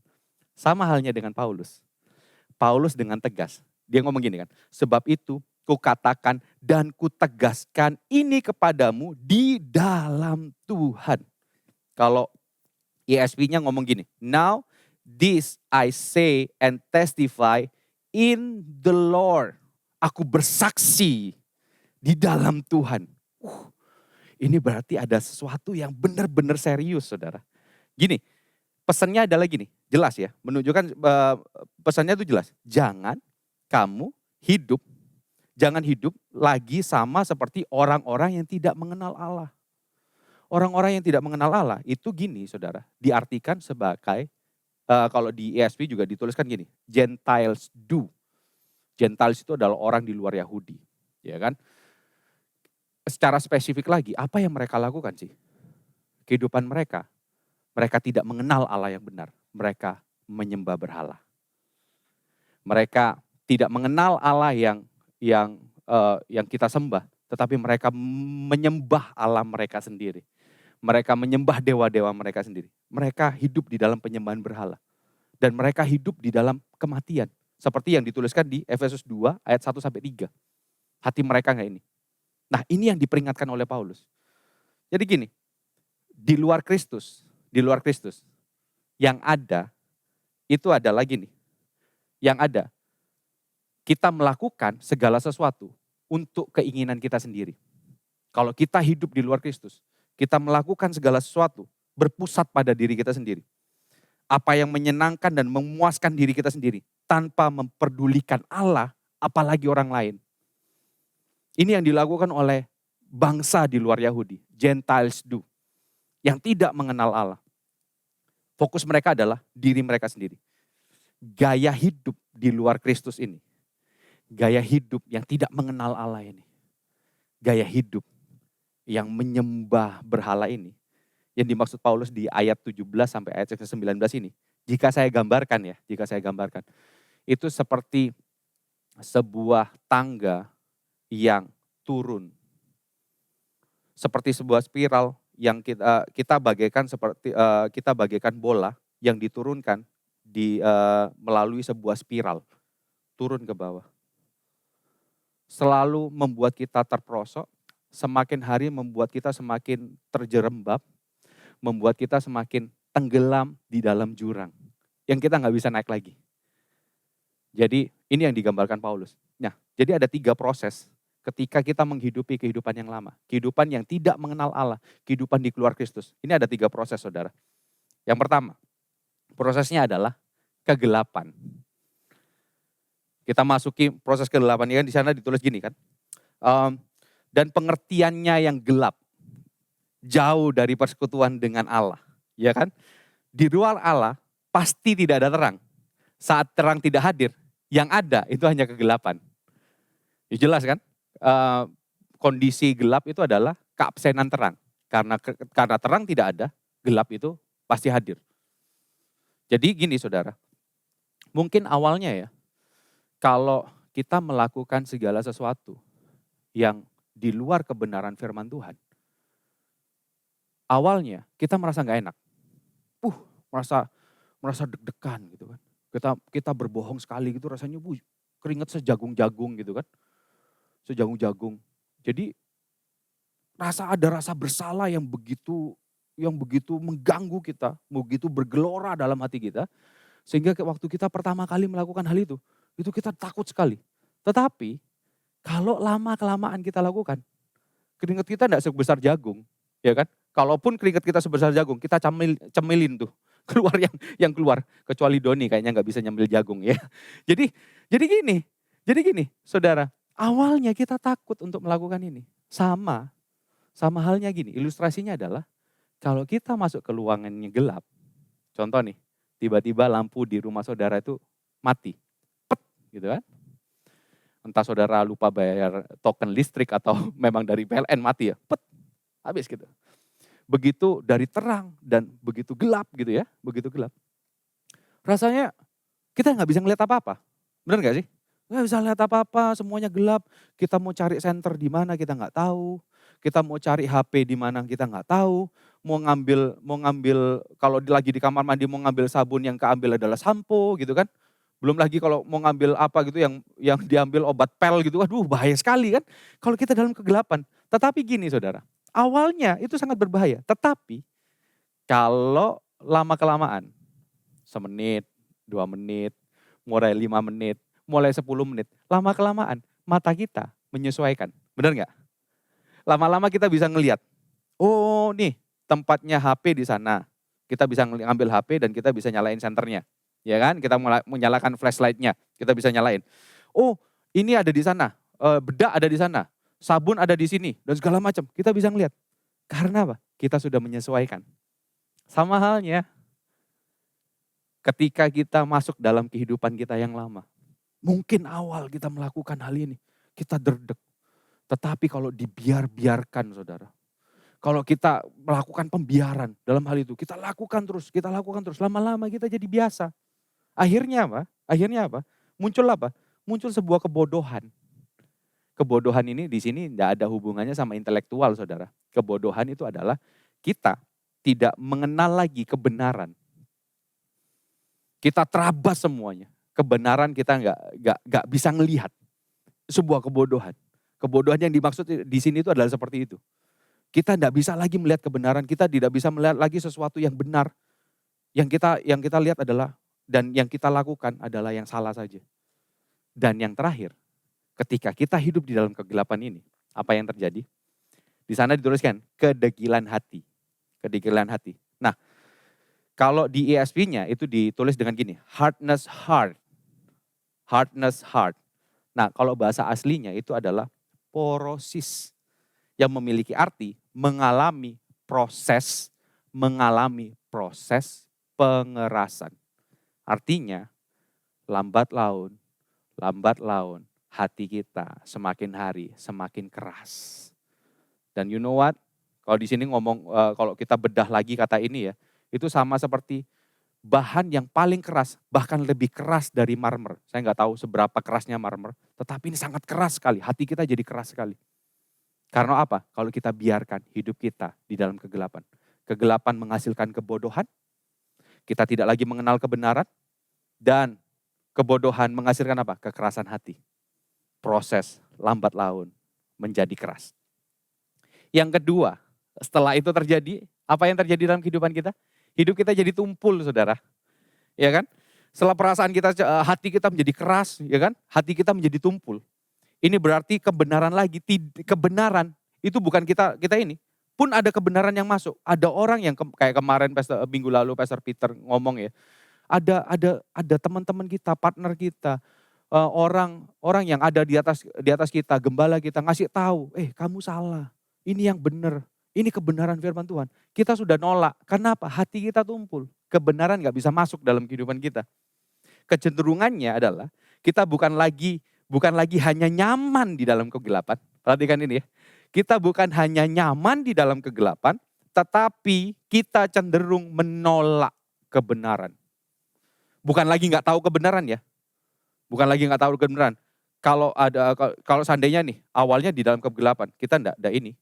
Sama halnya dengan Paulus. Paulus dengan tegas, dia ngomong gini kan, sebab itu kukatakan dan kutegaskan ini kepadamu di dalam Tuhan. Kalau ESV-nya ngomong gini, now This I say and testify in the Lord. Aku bersaksi di dalam Tuhan. Ini berarti ada sesuatu yang benar-benar serius, saudara. Gini, pesannya adalah gini, jelas ya. Menunjukkan pesannya itu jelas. Jangan kamu hidup, jangan hidup lagi sama seperti orang-orang yang tidak mengenal Allah. Orang-orang yang tidak mengenal Allah itu gini, saudara. Diartikan sebagai, kalau di ESV juga dituliskan gini, Gentiles do. Gentiles itu adalah orang di luar Yahudi, ya kan? Secara spesifik lagi, apa yang mereka lakukan sih? Kehidupan mereka tidak mengenal Allah yang benar. Mereka menyembah berhala. Mereka tidak mengenal Allah yang kita sembah, tetapi mereka menyembah Allah mereka sendiri. Mereka menyembah dewa-dewa mereka sendiri. Mereka hidup di dalam penyembahan berhala. Dan mereka hidup di dalam kematian. Seperti yang dituliskan di Efesus 2 ayat 1-3. Hati mereka enggak ini. Nah, ini yang diperingatkan oleh Paulus. Jadi gini, di luar Kristus yang ada itu adalah gini. Yang ada kita melakukan segala sesuatu untuk keinginan kita sendiri. Kalau kita hidup di luar Kristus, kita melakukan segala sesuatu berpusat pada diri kita sendiri. Apa yang menyenangkan dan memuaskan diri kita sendiri tanpa memperdulikan Allah, apalagi orang lain. Ini yang dilakukan oleh bangsa di luar Yahudi, Gentiles do, yang tidak mengenal Allah. Fokus mereka adalah diri mereka sendiri. Gaya hidup di luar Kristus ini, gaya hidup yang tidak mengenal Allah ini, gaya hidup yang menyembah berhala ini, yang dimaksud Paulus di ayat 17 sampai ayat 19 ini, jika saya gambarkan, itu seperti sebuah tangga yang turun. Seperti sebuah spiral yang kita bagaikan bola yang diturunkan melalui sebuah spiral, turun ke bawah. Selalu membuat kita terperosok, semakin hari membuat kita semakin terjerembab, membuat kita semakin tenggelam di dalam jurang yang kita nggak bisa naik lagi. Jadi ini yang digambarkan Paulus. Nah, jadi ada 3 proses ketika kita menghidupi kehidupan yang lama. Kehidupan yang tidak mengenal Allah, kehidupan di luar Kristus. Ini ada 3 proses, saudara. Yang pertama, prosesnya adalah kegelapan. Kita masuki proses kegelapan, ini kan di sana ditulis gini kan. Dan pengertiannya yang gelap, jauh dari persekutuan dengan Allah, ya kan? Di luar Allah pasti tidak ada terang. Saat terang tidak hadir, yang ada itu hanya kegelapan. Ya jelas kan? Kondisi gelap itu adalah keabsenan terang. Karena terang tidak ada, gelap itu pasti hadir. Jadi gini saudara, mungkin awalnya ya, kalau kita melakukan segala sesuatu yang di luar kebenaran firman Tuhan, awalnya kita merasa nggak enak, merasa deg-degan gitu kan. Kita berbohong sekali gitu, rasanya keringat sejagung-jagung gitu kan, sejagung-jagung. Jadi ada rasa bersalah yang begitu mengganggu kita, begitu bergelora dalam hati kita, sehingga waktu kita pertama kali melakukan hal itu kita takut sekali. Tetapi kalau lama-kelamaan kita lakukan, keringat kita tidak sebesar jagung, ya kan? Kalaupun keringat kita sebesar jagung, kita cemilin tuh, keluar yang keluar. Kecuali Doni kayaknya nggak bisa nyemil jagung ya. Jadi gini, saudara, awalnya kita takut untuk melakukan ini. Sama halnya gini, ilustrasinya adalah kalau kita masuk ke ruangannya gelap, contoh nih, tiba-tiba lampu di rumah saudara itu mati, pet gitu kan. Entah saudara lupa bayar token listrik atau memang dari PLN mati ya, pet, habis gitu. Begitu dari terang dan begitu gelap gitu ya, begitu gelap. Rasanya kita nggak bisa ngeliat apa-apa, benar nggak sih? Nggak bisa lihat apa-apa, semuanya gelap. Kita mau cari senter di mana kita nggak tahu. Kita mau cari HP di mana kita nggak tahu. Mau ngambil kalau lagi di kamar mandi mau ngambil sabun yang keambil adalah sampo gitu kan. Belum lagi kalau mau ngambil apa gitu yang diambil obat pel gitu, aduh bahaya sekali kan. Kalau kita dalam kegelapan. Tetapi gini saudara, awalnya itu sangat berbahaya. Tetapi kalau lama-kelamaan, semenit, 2 menit, mulai 5 menit, mulai 10 menit. Lama-kelamaan mata kita menyesuaikan. Benar nggak? Lama-lama kita bisa ngelihat, oh nih tempatnya HP di sana. Kita bisa ngambil HP dan kita bisa nyalain senternya. Ya kan? Kita menyalakan flashlightnya, kita bisa nyalain. Oh ini ada di sana, bedak ada di sana, sabun ada di sini, dan segala macam. Kita bisa ngelihat. Karena apa? Kita sudah menyesuaikan. Sama halnya ketika kita masuk dalam kehidupan kita yang lama. Mungkin awal kita melakukan hal ini, kita derdek. Tetapi kalau dibiarkan saudara. Kalau kita melakukan pembiaran dalam hal itu, kita lakukan terus. Lama-lama kita jadi biasa. Akhirnya apa? Muncul apa? Muncul sebuah kebodohan. Kebodohan ini di sini tidak ada hubungannya sama intelektual saudara. Kebodohan itu adalah kita tidak mengenal lagi kebenaran. Kita terabas semuanya. Kebenaran kita nggak bisa ngelihat. Sebuah kebodohan. Kebodohan yang dimaksud di sini itu adalah seperti itu. Kita tidak bisa lagi melihat kebenaran, kita tidak bisa melihat lagi sesuatu yang benar. Yang kita lihat adalah, dan yang kita lakukan adalah yang salah saja. Dan yang terakhir, ketika kita hidup di dalam kegelapan ini, apa yang terjadi? Di sana dituliskan, kedegilan hati. Kedegilan hati. Nah, kalau di ESV-nya itu ditulis dengan gini, hardness heart. Hardness heart. Nah, kalau bahasa aslinya itu adalah porosis. Yang memiliki arti mengalami proses pengerasan. Artinya, lambat laun hati kita semakin hari semakin keras. Dan you know what? Kalau di sini ngomong, kalau kita bedah lagi kata ini ya, itu sama seperti bahan yang paling keras, bahkan lebih keras dari marmer. Saya nggak tahu seberapa kerasnya marmer, tetapi ini sangat keras sekali. Hati kita jadi keras sekali. Karena apa? Kalau kita biarkan hidup kita di dalam kegelapan. Kegelapan menghasilkan kebodohan. Kita tidak lagi mengenal kebenaran. Dan kebodohan menghasilkan apa? Kekerasan hati. Proses lambat laun menjadi keras. Yang kedua, setelah itu terjadi, apa yang terjadi dalam kehidupan kita? Hidup kita jadi tumpul, saudara. Ya kan? Setelah perasaan kita, hati kita menjadi keras, ya kan? Hati kita menjadi tumpul. Ini berarti kebenaran lagi. Kebenaran itu bukan kita ini. Pun ada kebenaran yang masuk. Ada orang yang kayak kemarin minggu lalu Pastor Peter ngomong ya. Ada teman-teman kita, partner kita, orang yang ada di atas kita, gembala kita ngasih tahu, kamu salah. Ini yang benar. Ini kebenaran firman Tuhan. Kita sudah nolak. Kenapa? Hati kita tumpul. Kebenaran gak bisa masuk dalam kehidupan kita. Kecenderungannya adalah kita bukan lagi hanya nyaman di dalam kegelapan. Perhatikan ini ya. Kita bukan hanya nyaman di dalam kegelapan, tetapi kita cenderung menolak kebenaran. Bukan lagi nggak tahu kebenaran ya. Bukan lagi nggak tahu kebenaran. Kalau seandainya nih, awalnya di dalam kegelapan, kita enggak ini.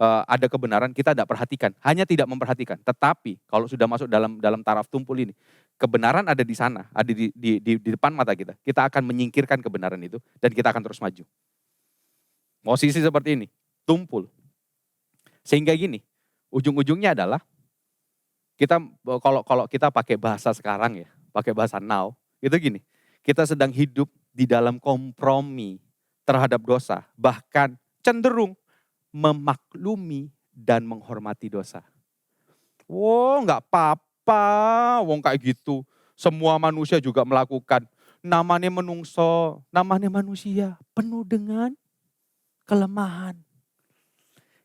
Ada kebenaran, kita tidak perhatikan. Hanya tidak memperhatikan. Tetapi kalau sudah masuk dalam taraf tumpul ini, kebenaran ada di sana, ada di depan mata kita. Kita akan menyingkirkan kebenaran itu dan kita akan terus maju. Posisi seperti ini, tumpul. Sehingga gini, ujung-ujungnya adalah kita kalau kita pakai bahasa sekarang ya, pakai bahasa now, itu gini. Kita sedang hidup di dalam kompromi terhadap dosa, bahkan cenderung memaklumi dan menghormati dosa. Nggak apa-apa, kayak gitu. Semua manusia juga melakukan. Namanya menungso, namanya manusia, penuh dengan kelemahan.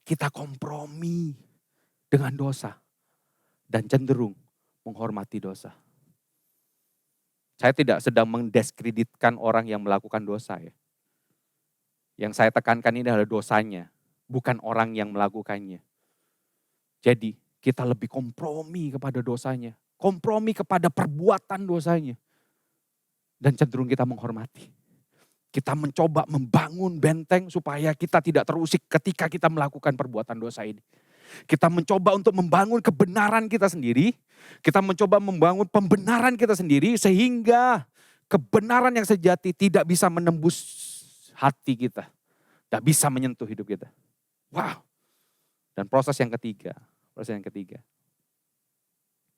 Kita kompromi dengan dosa dan cenderung menghormati dosa. Saya tidak sedang mendiskreditkan orang yang melakukan dosa ya. Yang saya tekankan ini adalah dosanya, bukan orang yang melakukannya. Jadi kita lebih kompromi kepada dosanya. Kompromi kepada perbuatan dosanya. Dan cenderung kita menghormati. Kita mencoba membangun benteng supaya kita tidak terusik ketika kita melakukan perbuatan dosa ini. Kita mencoba untuk membangun kebenaran kita sendiri. Kita mencoba membangun pembenaran kita sendiri sehingga kebenaran yang sejati tidak bisa menembus hati kita. Tidak bisa menyentuh hidup kita. Wow. Dan proses yang ketiga.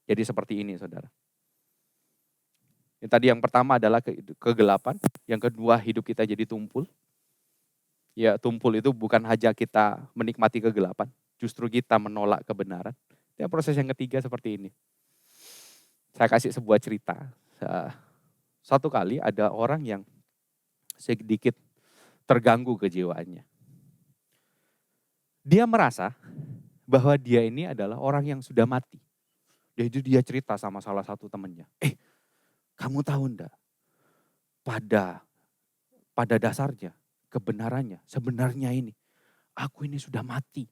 Jadi seperti ini saudara. Yang tadi yang pertama adalah kegelapan, yang kedua hidup kita jadi tumpul. Ya, tumpul itu bukan hanya kita menikmati kegelapan, justru kita menolak kebenaran. Ya, proses yang ketiga seperti ini. Saya kasih sebuah cerita. Satu kali ada orang yang sedikit terganggu kejiwaannya. Dia merasa bahwa dia ini adalah orang yang sudah mati. Jadi dia cerita sama salah satu temannya. Kamu tahu enggak? Pada dasarnya, kebenarannya, sebenarnya ini, aku ini sudah mati.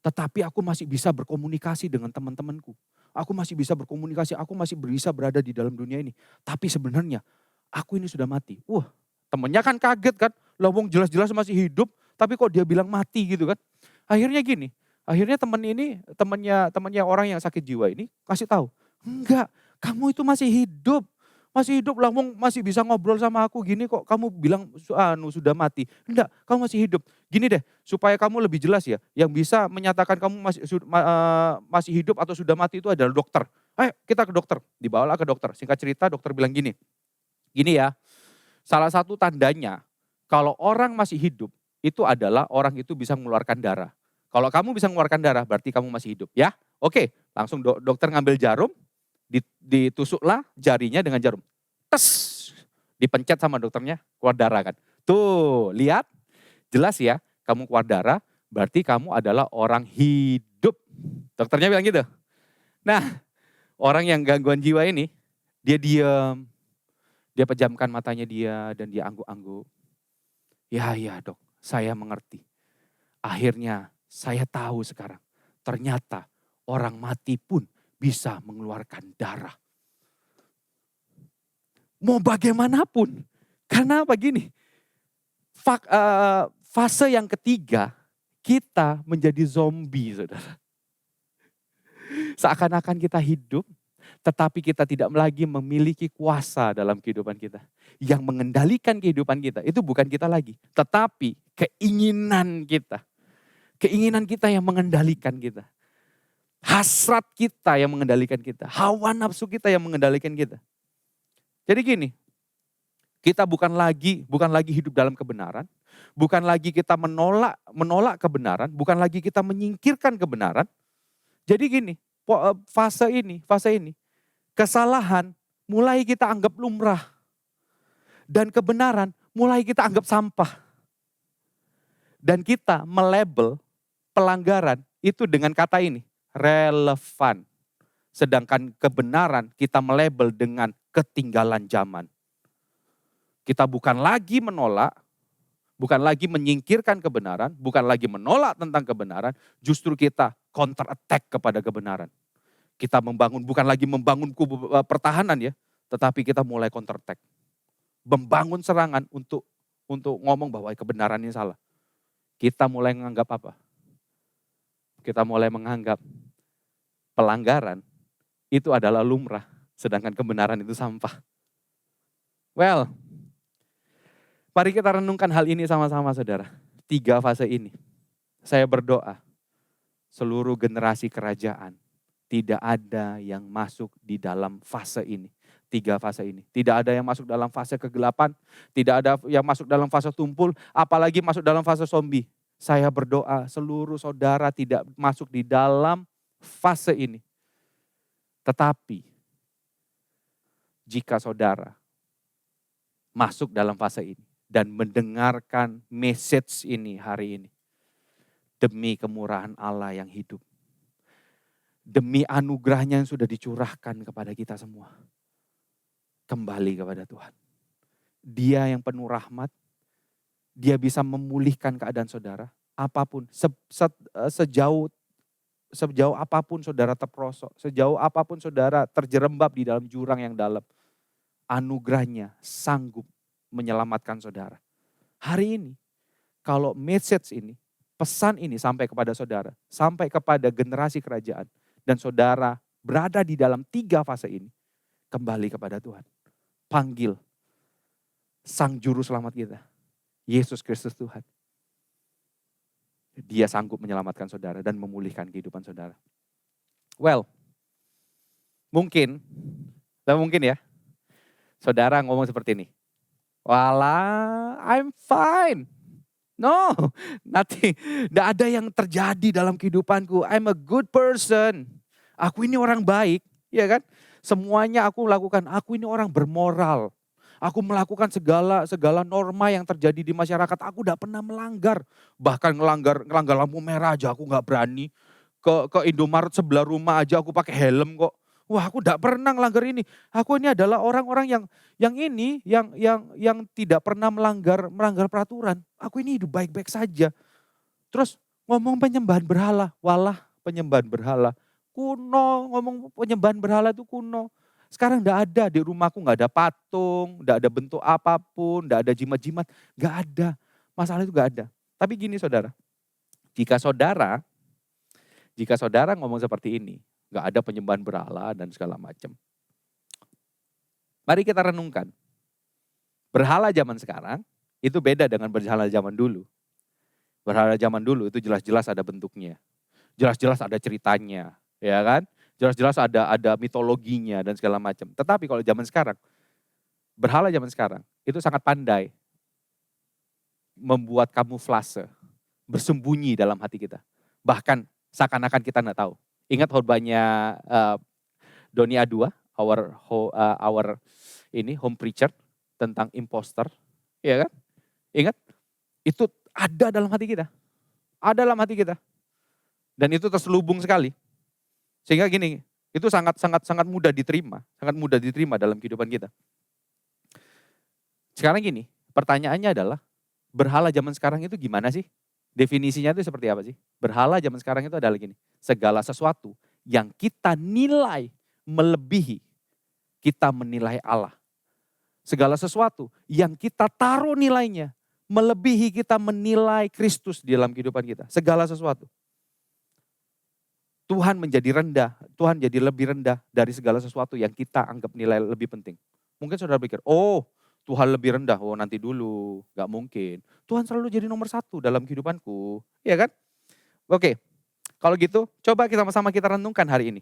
Tetapi aku masih bisa berkomunikasi dengan teman-temanku. Aku masih bisa berkomunikasi, aku masih bisa berada di dalam dunia ini. Tapi sebenarnya, aku ini sudah mati. Wah, temannya kan kaget kan. Lah wong jelas-jelas masih hidup, tapi kok dia bilang mati gitu kan. Akhirnya gini, temannya orang yang sakit jiwa ini kasih tahu, enggak, kamu itu masih hidup. Masih hidup lah, masih bisa ngobrol sama aku gini kok kamu bilang sudah mati. Enggak, kamu masih hidup. Gini deh, supaya kamu lebih jelas ya, yang bisa menyatakan kamu masih hidup atau sudah mati itu adalah dokter. Ayo kita ke dokter, dibawalah ke dokter. Singkat cerita dokter bilang gini ya, salah satu tandanya kalau orang masih hidup itu adalah orang itu bisa mengeluarkan darah. Kalau kamu bisa mengeluarkan darah berarti kamu masih hidup ya. Oke, langsung dokter ngambil jarum, ditusuklah jarinya dengan jarum. Tes, dipencet sama dokternya, keluar darah kan. Tuh, lihat, jelas ya, kamu keluar darah, berarti kamu adalah orang hidup. Dokternya bilang gitu. Nah, orang yang gangguan jiwa ini, dia diam, dia pejamkan matanya dia, dan dia angguk-angguk. Ya dok, saya mengerti. Akhirnya saya tahu sekarang, ternyata orang mati pun bisa mengeluarkan darah. Mau bagaimanapun. Karena begini, fase yang ketiga, kita menjadi zombie, saudara. Seakan-akan kita hidup, tetapi kita tidak lagi memiliki kuasa dalam kehidupan kita. Yang mengendalikan kehidupan kita, itu bukan kita lagi. Tetapi keinginan kita. Keinginan kita yang mengendalikan kita. Hasrat kita yang mengendalikan kita. Hawa nafsu kita yang mengendalikan kita. Jadi gini, kita bukan lagi hidup dalam kebenaran. Bukan lagi kita menolak kebenaran. Bukan lagi kita menyingkirkan kebenaran. Jadi gini, fase ini, kesalahan mulai kita anggap lumrah. Dan kebenaran mulai kita anggap sampah. Dan kita melabel pelanggaran itu dengan kata ini. Relevan. Sedangkan kebenaran kita melabel dengan ketinggalan zaman. Kita bukan lagi menolak, bukan lagi menyingkirkan kebenaran, bukan lagi menolak tentang kebenaran, justru kita counter attack kepada kebenaran. Kita bukan lagi membangun kubu pertahanan ya, tetapi kita mulai counter attack. Membangun serangan untuk ngomong bahwa kebenaran ini salah. Kita mulai menganggap apa? Kita mulai menganggap pelanggaran itu adalah lumrah, sedangkan kebenaran itu sampah. Well, mari kita renungkan hal ini sama-sama saudara. 3 fase ini. Saya berdoa, seluruh generasi kerajaan tidak ada yang masuk di dalam fase ini. 3 fase ini. Tidak ada yang masuk dalam fase kegelapan, tidak ada yang masuk dalam fase tumpul, apalagi masuk dalam fase zombie. Saya berdoa seluruh saudara tidak masuk di dalam fase ini. Tetapi jika saudara masuk dalam fase ini dan mendengarkan message ini hari ini, demi kemurahan Allah yang hidup, demi anugerahnya yang sudah dicurahkan kepada kita semua, kembali kepada Tuhan. Dia yang penuh rahmat, dia bisa memulihkan keadaan saudara, apapun, sejauh apapun saudara terperosok, sejauh apapun saudara terjerembab di dalam jurang yang dalam, anugerahnya sanggup menyelamatkan saudara. Hari ini, kalau message ini, pesan ini sampai kepada saudara, sampai kepada generasi kerajaan, dan saudara berada di dalam 3 fase ini, kembali kepada Tuhan. Panggil Sang Juru Selamat kita, Yesus Kristus Tuhan. Dia sanggup menyelamatkan saudara dan memulihkan kehidupan saudara. Well, mungkin ya, Saudara ngomong seperti ini. Walah, I'm fine. No, nothing. Tidak ada yang terjadi dalam kehidupanku. I'm a good person. Aku ini orang baik, ya kan? Semuanya aku lakukan. Aku ini orang bermoral. Aku melakukan segala norma yang terjadi di masyarakat. Aku tidak pernah melanggar. Bahkan ngelanggar lampu merah aja aku nggak berani. Ke Indomaret sebelah rumah aja aku pakai helm kok. Wah, aku tidak pernah ngelanggar ini. Aku ini adalah orang-orang yang tidak pernah melanggar peraturan. Aku ini hidup baik-baik saja. Terus ngomong penyembahan berhala. Walah, penyembahan berhala. Kuno, ngomong penyembahan berhala itu kuno. Sekarang enggak ada, di rumahku enggak ada patung, enggak ada bentuk apapun, enggak ada jimat-jimat, enggak ada. Masalah itu enggak ada. Tapi gini saudara, jika saudara ngomong seperti ini, enggak ada penyembahan berhala dan segala macam. Mari kita renungkan. Berhala zaman sekarang itu beda dengan berhala zaman dulu. Berhala zaman dulu itu jelas-jelas ada bentuknya. Jelas-jelas ada ceritanya, ya kan? Jelas-jelas ada mitologinya dan segala macam. Tetapi kalau zaman sekarang, berhala zaman sekarang itu sangat pandai membuat kamuflase, bersembunyi dalam hati kita. Bahkan seakan-akan kita nggak tahu. Ingat khotbahnya Doni A2, our home preacher tentang imposter, ya kan? Ingat? Itu ada dalam hati kita. Ada dalam hati kita. Dan itu terselubung sekali. Sehingga gini, itu sangat mudah diterima dalam kehidupan kita. Sekarang gini, pertanyaannya adalah berhala zaman sekarang itu gimana sih? Definisinya itu seperti apa sih? Berhala zaman sekarang itu adalah gini, segala sesuatu yang kita nilai melebihi kita menilai Allah. Segala sesuatu yang kita taruh nilainya melebihi kita menilai Kristus di dalam kehidupan kita. Segala sesuatu. Tuhan menjadi rendah, Tuhan jadi lebih rendah dari segala sesuatu yang kita anggap nilai lebih penting. Mungkin saudara pikir, oh Tuhan lebih rendah, oh nanti dulu, gak mungkin. Tuhan selalu jadi nomor 1 dalam kehidupanku, ya kan? Oke, kalau gitu coba kita sama-sama kita renungkan hari ini.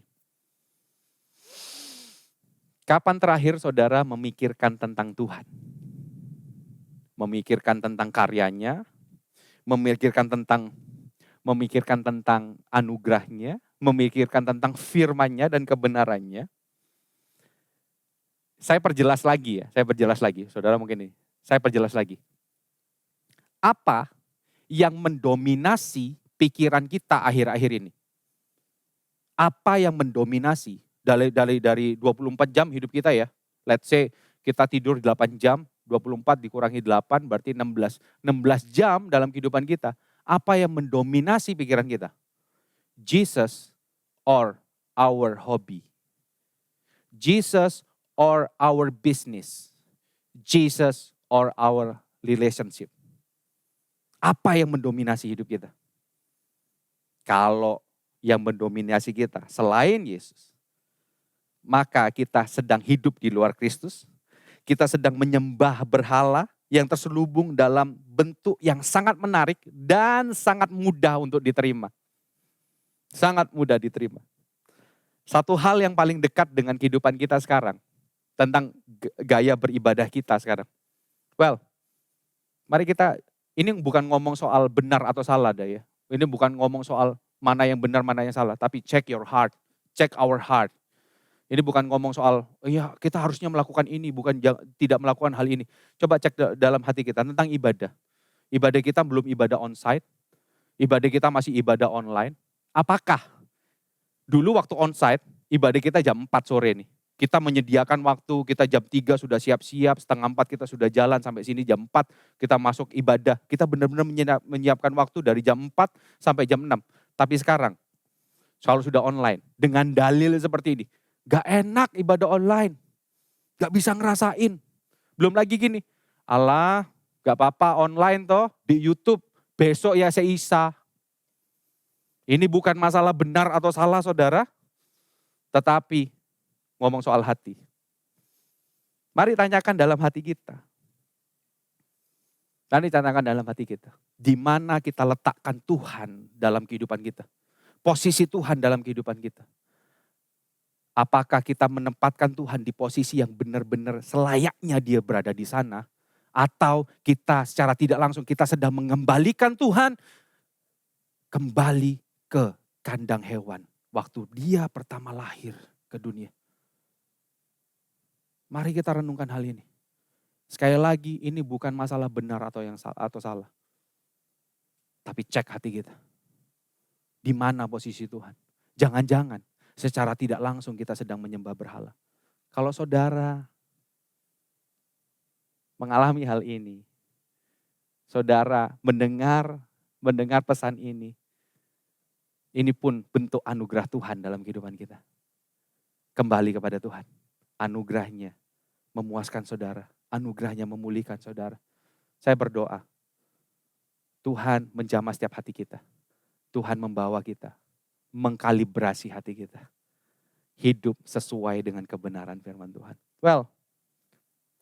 Kapan terakhir saudara memikirkan tentang Tuhan? Memikirkan tentang karyanya, memikirkan tentang anugerahnya, memikirkan tentang firman-Nya dan kebenarannya. Saya perjelas lagi. Saudara mungkin ini. Saya perjelas lagi. Apa yang mendominasi pikiran kita akhir-akhir ini? Apa yang mendominasi dari 24 jam hidup kita ya? Let's say kita tidur 8 jam, 24 dikurangi 8 berarti 16. 16 jam dalam kehidupan kita. Apa yang mendominasi pikiran kita? Jesus or our hobby? Jesus or our business? Jesus or our relationship? Apa yang mendominasi hidup kita? Kalau yang mendominasi kita selain Yesus, maka kita sedang hidup di luar Kristus. Kita sedang menyembah berhala yang terselubung dalam bentuk yang sangat menarik dan sangat mudah untuk diterima. Sangat mudah diterima. Satu hal yang paling dekat dengan kehidupan kita sekarang, tentang gaya beribadah kita sekarang. Well, mari kita, ini bukan ngomong soal benar atau salah dah ya. Ini bukan ngomong soal mana yang benar, mana yang salah. Tapi check your heart, check our heart. Ini bukan ngomong soal, ya kita harusnya melakukan ini, bukan tidak melakukan hal ini. Coba cek dalam hati kita tentang ibadah. Ibadah kita belum ibadah on-site, ibadah kita masih ibadah online. Apakah dulu waktu on-site, ibadah kita jam 4 sore nih. Kita menyediakan waktu, kita jam 3 sudah siap-siap, setengah 4 kita sudah jalan sampai sini jam 4, kita masuk ibadah. Kita benar-benar menyiapkan waktu dari jam 4 sampai jam 6. Tapi sekarang, selalu sudah online, dengan dalil seperti ini. Gak enak ibadah online. Gak bisa ngerasain. Belum lagi gini. Allah, gak apa-apa online toh di YouTube. Besok ya seisa. Ini bukan masalah benar atau salah saudara. Tetapi ngomong soal hati. Mari tanyakan dalam hati kita. Mari tanyakan dalam hati kita. Di mana kita letakkan Tuhan dalam kehidupan kita. Posisi Tuhan dalam kehidupan kita. Apakah kita menempatkan Tuhan di posisi yang benar-benar selayaknya dia berada di sana? Atau kita secara tidak langsung kita sedang mengembalikan Tuhan kembali ke kandang hewan waktu dia pertama lahir ke dunia. Mari kita renungkan hal ini. Sekali lagi, ini bukan masalah benar atau salah. Tapi cek hati kita. Di mana posisi Tuhan? Jangan-jangan secara tidak langsung kita sedang menyembah berhala. Kalau saudara mengalami hal ini, saudara mendengar pesan ini pun bentuk anugerah Tuhan dalam kehidupan kita. Kembali kepada Tuhan. Anugerahnya memuaskan saudara. Anugerahnya memulihkan saudara. Saya berdoa, Tuhan menjamah setiap hati kita. Tuhan membawa kita, mengkalibrasi hati kita. Hidup sesuai dengan kebenaran firman Tuhan. Well,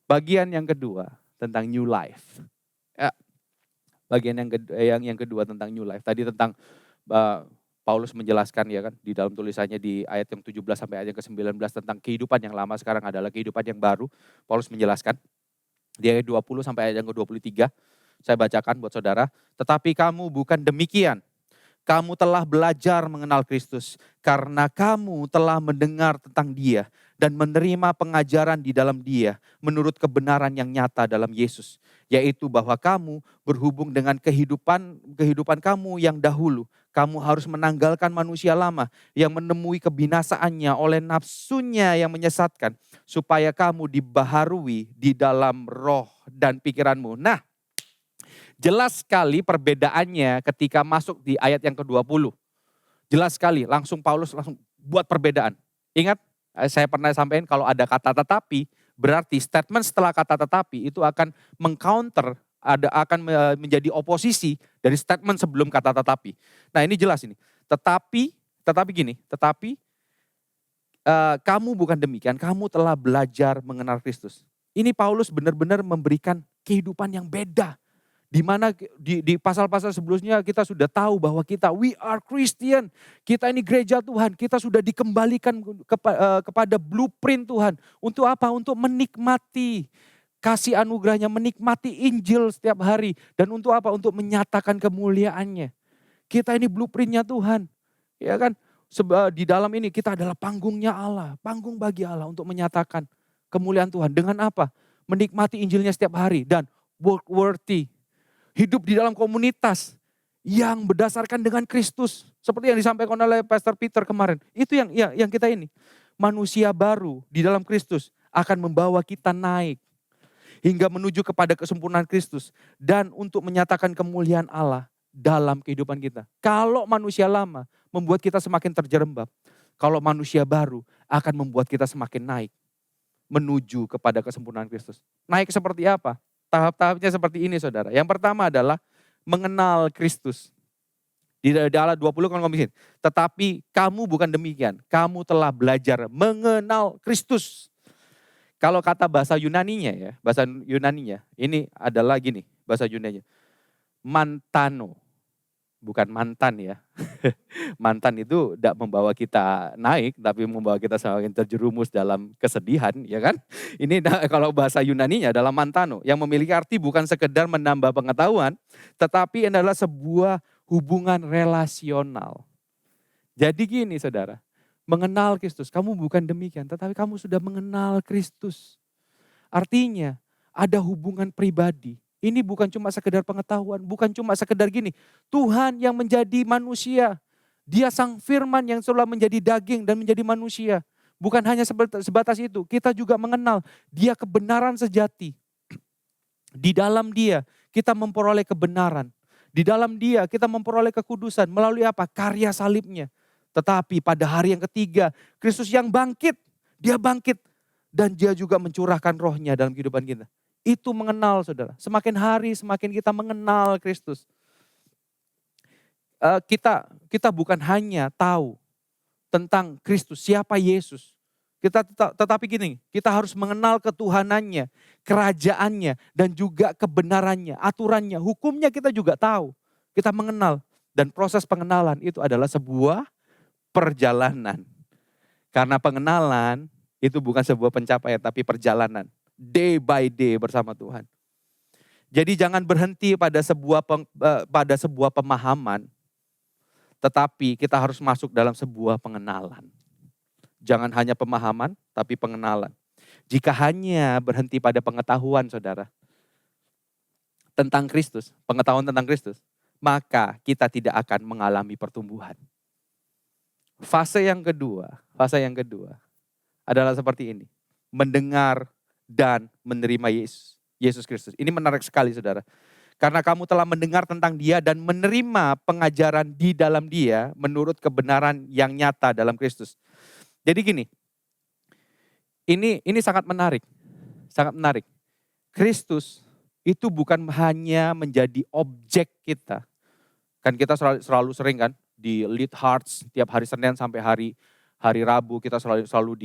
bagian yang kedua tentang new life. Ya, bagian yang kedua tentang new life. Tadi tentang Paulus menjelaskan ya kan di dalam tulisannya di ayat yang 17 sampai ayat yang ke-19 tentang kehidupan yang lama sekarang adalah kehidupan yang baru. Paulus menjelaskan di ayat 20 sampai ayat yang ke-23. Saya bacakan buat saudara. Tetapi kamu bukan demikian. Kamu telah belajar mengenal Kristus karena kamu telah mendengar tentang Dia dan menerima pengajaran di dalam Dia menurut kebenaran yang nyata dalam Yesus, yaitu bahwa kamu berhubung dengan kehidupan kamu yang dahulu. Kamu harus menanggalkan manusia lama yang menemui kebinasaannya oleh nafsunya yang menyesatkan, supaya kamu dibaharui di dalam roh dan pikiranmu. Nah, jelas sekali perbedaannya ketika masuk di ayat yang ke-20. Jelas sekali, Paulus langsung buat perbedaan. Ingat, saya pernah sampaikan kalau ada kata tetapi, berarti statement setelah kata tetapi itu akan mengcounter, akan menjadi oposisi dari statement sebelum kata tetapi. Nah ini jelas ini. Tetapi kamu bukan demikian, kamu telah belajar mengenal Kristus. Ini Paulus benar-benar memberikan kehidupan yang beda. Di mana di pasal-pasal sebelumnya kita sudah tahu bahwa we are Christian. Kita ini gereja Tuhan. Kita sudah dikembalikan kepada blueprint Tuhan. Untuk apa? Untuk menikmati kasih anugerahnya, menikmati Injil setiap hari. Dan untuk apa? Untuk menyatakan kemuliaannya. Kita ini blueprintnya Tuhan. Ya kan? Di dalam ini kita adalah panggungnya Allah. Panggung bagi Allah untuk menyatakan kemuliaan Tuhan. Dengan apa? Menikmati Injilnya setiap hari. Dan worthy. Hidup di dalam komunitas yang berdasarkan dengan Kristus. Seperti yang disampaikan oleh Pastor Peter kemarin. Itu yang kita ini. Manusia baru di dalam Kristus akan membawa kita naik. Hingga menuju kepada kesempurnaan Kristus. Dan untuk menyatakan kemuliaan Allah dalam kehidupan kita. Kalau manusia lama membuat kita semakin terjerembab. Kalau manusia baru akan membuat kita semakin naik. Menuju kepada kesempurnaan Kristus. Naik seperti apa? Tahap-tahapnya seperti ini saudara. Yang pertama adalah mengenal Kristus. Di ayat 20 kan ngomongin. Tetapi kamu bukan demikian. Kamu telah belajar mengenal Kristus. Kalau kata bahasa Yunaninya ini adalah gini bahasa Yunaninya. Mantano. Bukan mantan ya. Mantan itu tidak membawa kita naik, tapi membawa kita semakin terjerumus dalam kesedihan, ya kan? Ini kalau bahasa Yunaninya adalah mantano, yang memiliki arti bukan sekedar menambah pengetahuan, tetapi adalah sebuah hubungan relasional. Jadi gini saudara, mengenal Kristus, kamu bukan demikian, tetapi kamu sudah mengenal Kristus. Artinya ada hubungan pribadi. Ini bukan cuma sekedar pengetahuan, bukan cuma sekedar gini. Tuhan yang menjadi manusia. Dia sang firman yang telah menjadi daging dan menjadi manusia. Bukan hanya sebatas itu, kita juga mengenal dia kebenaran sejati. Di dalam dia kita memperoleh kebenaran. Di dalam dia kita memperoleh kekudusan. Melalui apa? Karya salibnya. Tetapi pada hari yang ketiga, Kristus yang bangkit. Dia bangkit. Dan dia juga mencurahkan rohnya dalam kehidupan kita. Itu mengenal saudara. Semakin hari semakin kita mengenal Kristus. Kita bukan hanya tahu tentang Kristus, siapa Yesus. Tetapi gini, kita harus mengenal ketuhanannya, kerajaannya, dan juga kebenarannya, aturannya, hukumnya kita juga tahu. Kita mengenal. Dan proses pengenalan itu adalah sebuah perjalanan. Karena pengenalan itu bukan sebuah pencapaian tapi perjalanan. Day by day bersama Tuhan. Jadi jangan berhenti pada sebuah pemahaman, tetapi kita harus masuk dalam sebuah pengenalan. Jangan hanya pemahaman, tapi pengenalan. Jika hanya berhenti pada pengetahuan, saudara, tentang Kristus, pengetahuan tentang Kristus, maka kita tidak akan mengalami pertumbuhan. Fase yang kedua adalah seperti ini. Mendengar dan menerima Yesus Kristus. Ini menarik sekali, saudara. Karena kamu telah mendengar tentang Dia dan menerima pengajaran di dalam Dia menurut kebenaran yang nyata dalam Kristus. Jadi gini, ini sangat menarik. Sangat menarik. Kristus itu bukan hanya menjadi objek kita. Kan kita selalu sering kan di Lead Hearts tiap hari Senin sampai hari Rabu kita selalu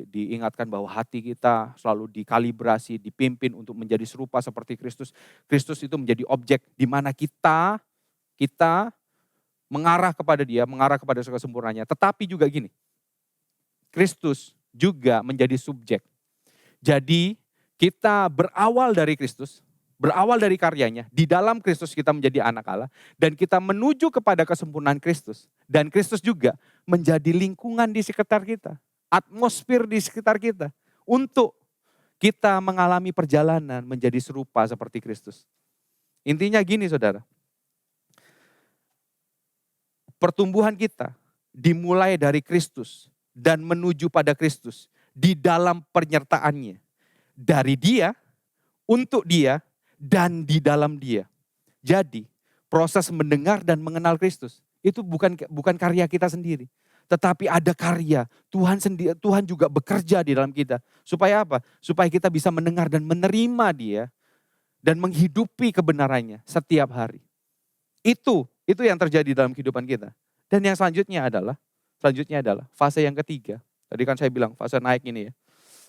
diingatkan bahwa hati kita selalu dikalibrasi, dipimpin untuk menjadi serupa seperti Kristus. Kristus itu menjadi objek di mana kita mengarah kepada Dia, mengarah kepada kesempurnaannya. Tetapi juga gini, Kristus juga menjadi subjek. Jadi kita berawal dari Kristus, berawal dari karyanya, di dalam Kristus kita menjadi anak Allah, dan kita menuju kepada kesempurnaan Kristus. Dan Kristus juga menjadi lingkungan di sekitar kita, atmosfer di sekitar kita, untuk kita mengalami perjalanan menjadi serupa seperti Kristus. Intinya gini, saudara, pertumbuhan kita dimulai dari Kristus dan menuju pada Kristus di dalam penyertaannya. Dari Dia, untuk Dia, dan di dalam Dia. Jadi proses mendengar dan mengenal Kristus itu bukan karya kita sendiri. Tetapi ada karya Tuhan juga bekerja di dalam kita. Supaya apa? Supaya kita bisa mendengar dan menerima Dia dan menghidupi kebenarannya setiap hari. Itu yang terjadi dalam kehidupan kita. Dan yang selanjutnya adalah fase yang ketiga. Tadi kan saya bilang fase naik ini ya.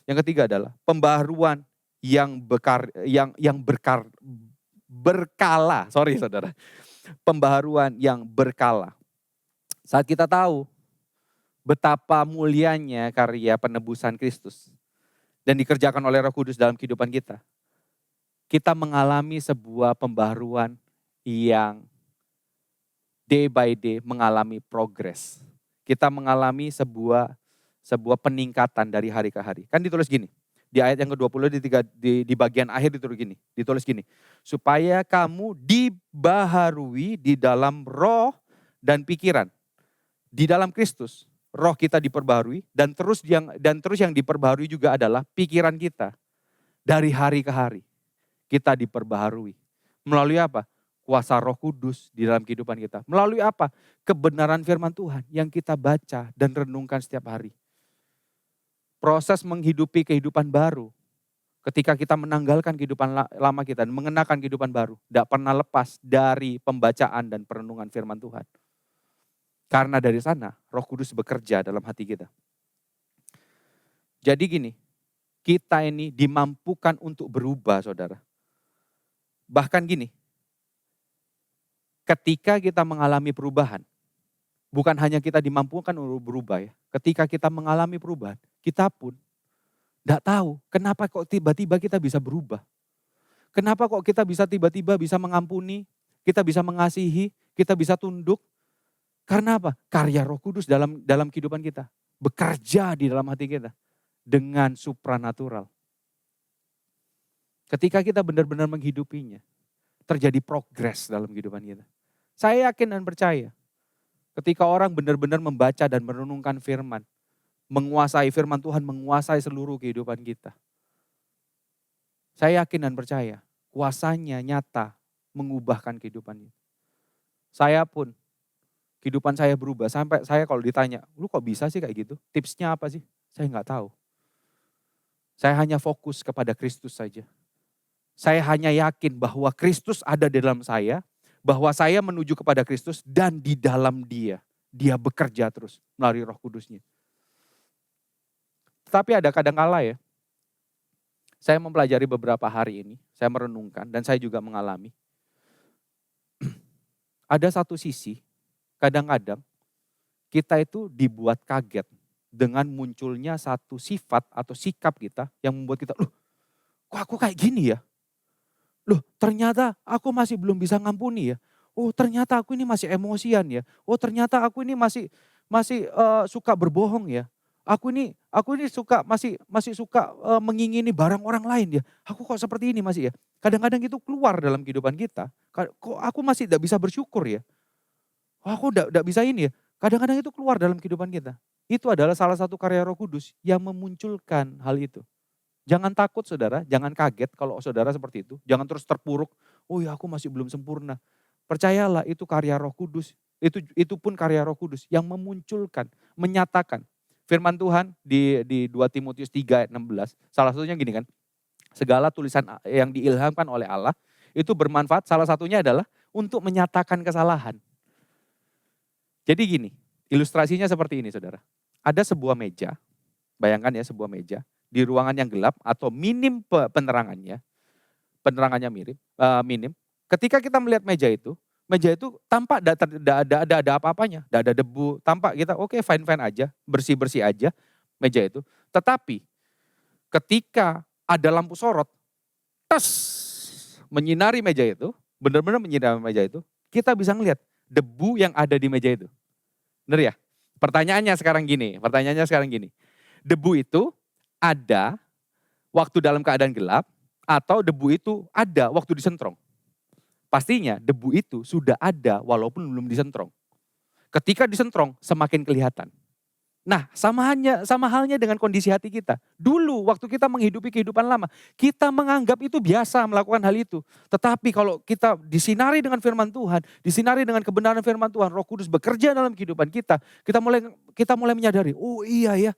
Yang ketiga adalah pembaharuan berkala. Sorry saudara. Pembaharuan yang berkala. Saat kita tahu betapa mulianya karya penebusan Kristus dan dikerjakan oleh Roh Kudus dalam kehidupan kita, kita mengalami sebuah pembaharuan yang day by day mengalami progres. Kita mengalami sebuah peningkatan dari hari ke hari. Kan ditulis gini, di ayat yang ke-20 di bagian akhir ditulis gini. Supaya kamu dibaharui di dalam roh dan pikiran. Di dalam Kristus, roh kita diperbaharui dan terus yang diperbaharui juga adalah pikiran kita. Dari hari ke hari kita diperbaharui. Melalui apa? Kuasa Roh Kudus di dalam kehidupan kita. Melalui apa? Kebenaran firman Tuhan yang kita baca dan renungkan setiap hari. Proses menghidupi kehidupan baru. Ketika kita menanggalkan kehidupan lama kita dan mengenakan kehidupan baru. Tidak pernah lepas dari pembacaan dan perenungan firman Tuhan. Karena dari sana Roh Kudus bekerja dalam hati kita. Jadi gini, kita ini dimampukan untuk berubah, saudara. Bahkan gini, ketika kita mengalami perubahan, bukan hanya kita dimampukan untuk berubah ya. Ketika kita mengalami perubahan, kita pun tidak tahu kenapa kok tiba-tiba kita bisa berubah. Kenapa kok kita bisa tiba-tiba bisa mengampuni, kita bisa mengasihi, kita bisa tunduk. Karena apa? Karya Roh Kudus dalam kehidupan kita. Bekerja di dalam hati kita dengan supranatural. Ketika kita benar-benar menghidupinya, terjadi progres dalam kehidupan kita. Saya yakin dan percaya ketika orang benar-benar membaca dan merenungkan firman, menguasai firman Tuhan, menguasai seluruh kehidupan kita. Saya yakin dan percaya kuasanya nyata mengubahkan kehidupan kita. Saya pun, kehidupan saya berubah. Sampai saya kalau ditanya, lu kok bisa sih kayak gitu? Tipsnya apa sih? Saya nggak tahu. Saya hanya fokus kepada Kristus saja. Saya hanya yakin bahwa Kristus ada di dalam saya, bahwa saya menuju kepada Kristus dan di dalam Dia. Dia bekerja terus melalui Roh Kudusnya. Tetapi ada kadang-kala ya, saya mempelajari beberapa hari ini, saya merenungkan dan saya juga mengalami. Ada satu sisi, kadang-kadang kita itu dibuat kaget dengan munculnya satu sifat atau sikap kita yang membuat kita, loh kok aku kayak gini ya? Loh ternyata aku masih belum bisa ngampuni ya? Oh ternyata aku ini masih emosian ya? Oh ternyata aku ini masih suka berbohong ya? Aku ini masih suka mengingini barang orang lain ya? Aku kok seperti ini masih ya? Kadang-kadang itu keluar dalam kehidupan kita. Kok aku masih tidak bisa bersyukur ya? Oh, aku tidak bisa ini ya? Kadang-kadang itu keluar dalam kehidupan kita. Itu adalah salah satu karya Roh Kudus yang memunculkan hal itu. Jangan takut saudara, jangan kaget kalau saudara seperti itu. Jangan terus terpuruk, oh ya aku masih belum sempurna. Percayalah itu karya Roh Kudus. Itu pun karya Roh Kudus yang memunculkan, menyatakan. Firman Tuhan di 2 Timotius 3 ayat 16, salah satunya gini kan. Segala tulisan yang diilhamkan oleh Allah itu bermanfaat, salah satunya adalah untuk menyatakan kesalahan. Jadi gini, ilustrasinya seperti ini saudara. Ada sebuah meja, bayangkan ya sebuah meja di ruangan yang gelap atau minim penerangannya minim. Ketika kita melihat meja itu tampak tidak ada apa-apanya, tidak ada debu, tampak kita oke, fine aja, bersih aja meja itu. Tetapi ketika ada lampu sorot, menyinari meja itu, benar-benar menyinari meja itu, kita bisa melihat debu yang ada di meja itu. Benar ya? Pertanyaannya sekarang gini. Debu itu ada waktu dalam keadaan gelap atau debu itu ada waktu disentrong? Pastinya debu itu sudah ada walaupun belum disentrong. Ketika disentrong semakin kelihatan. Nah, sama halnya dengan kondisi hati kita. Dulu waktu kita menghidupi kehidupan lama, kita menganggap itu biasa melakukan hal itu. Tetapi kalau kita disinari dengan firman Tuhan, disinari dengan kebenaran firman Tuhan, Roh Kudus bekerja dalam kehidupan kita, kita mulai menyadari, oh iya ya,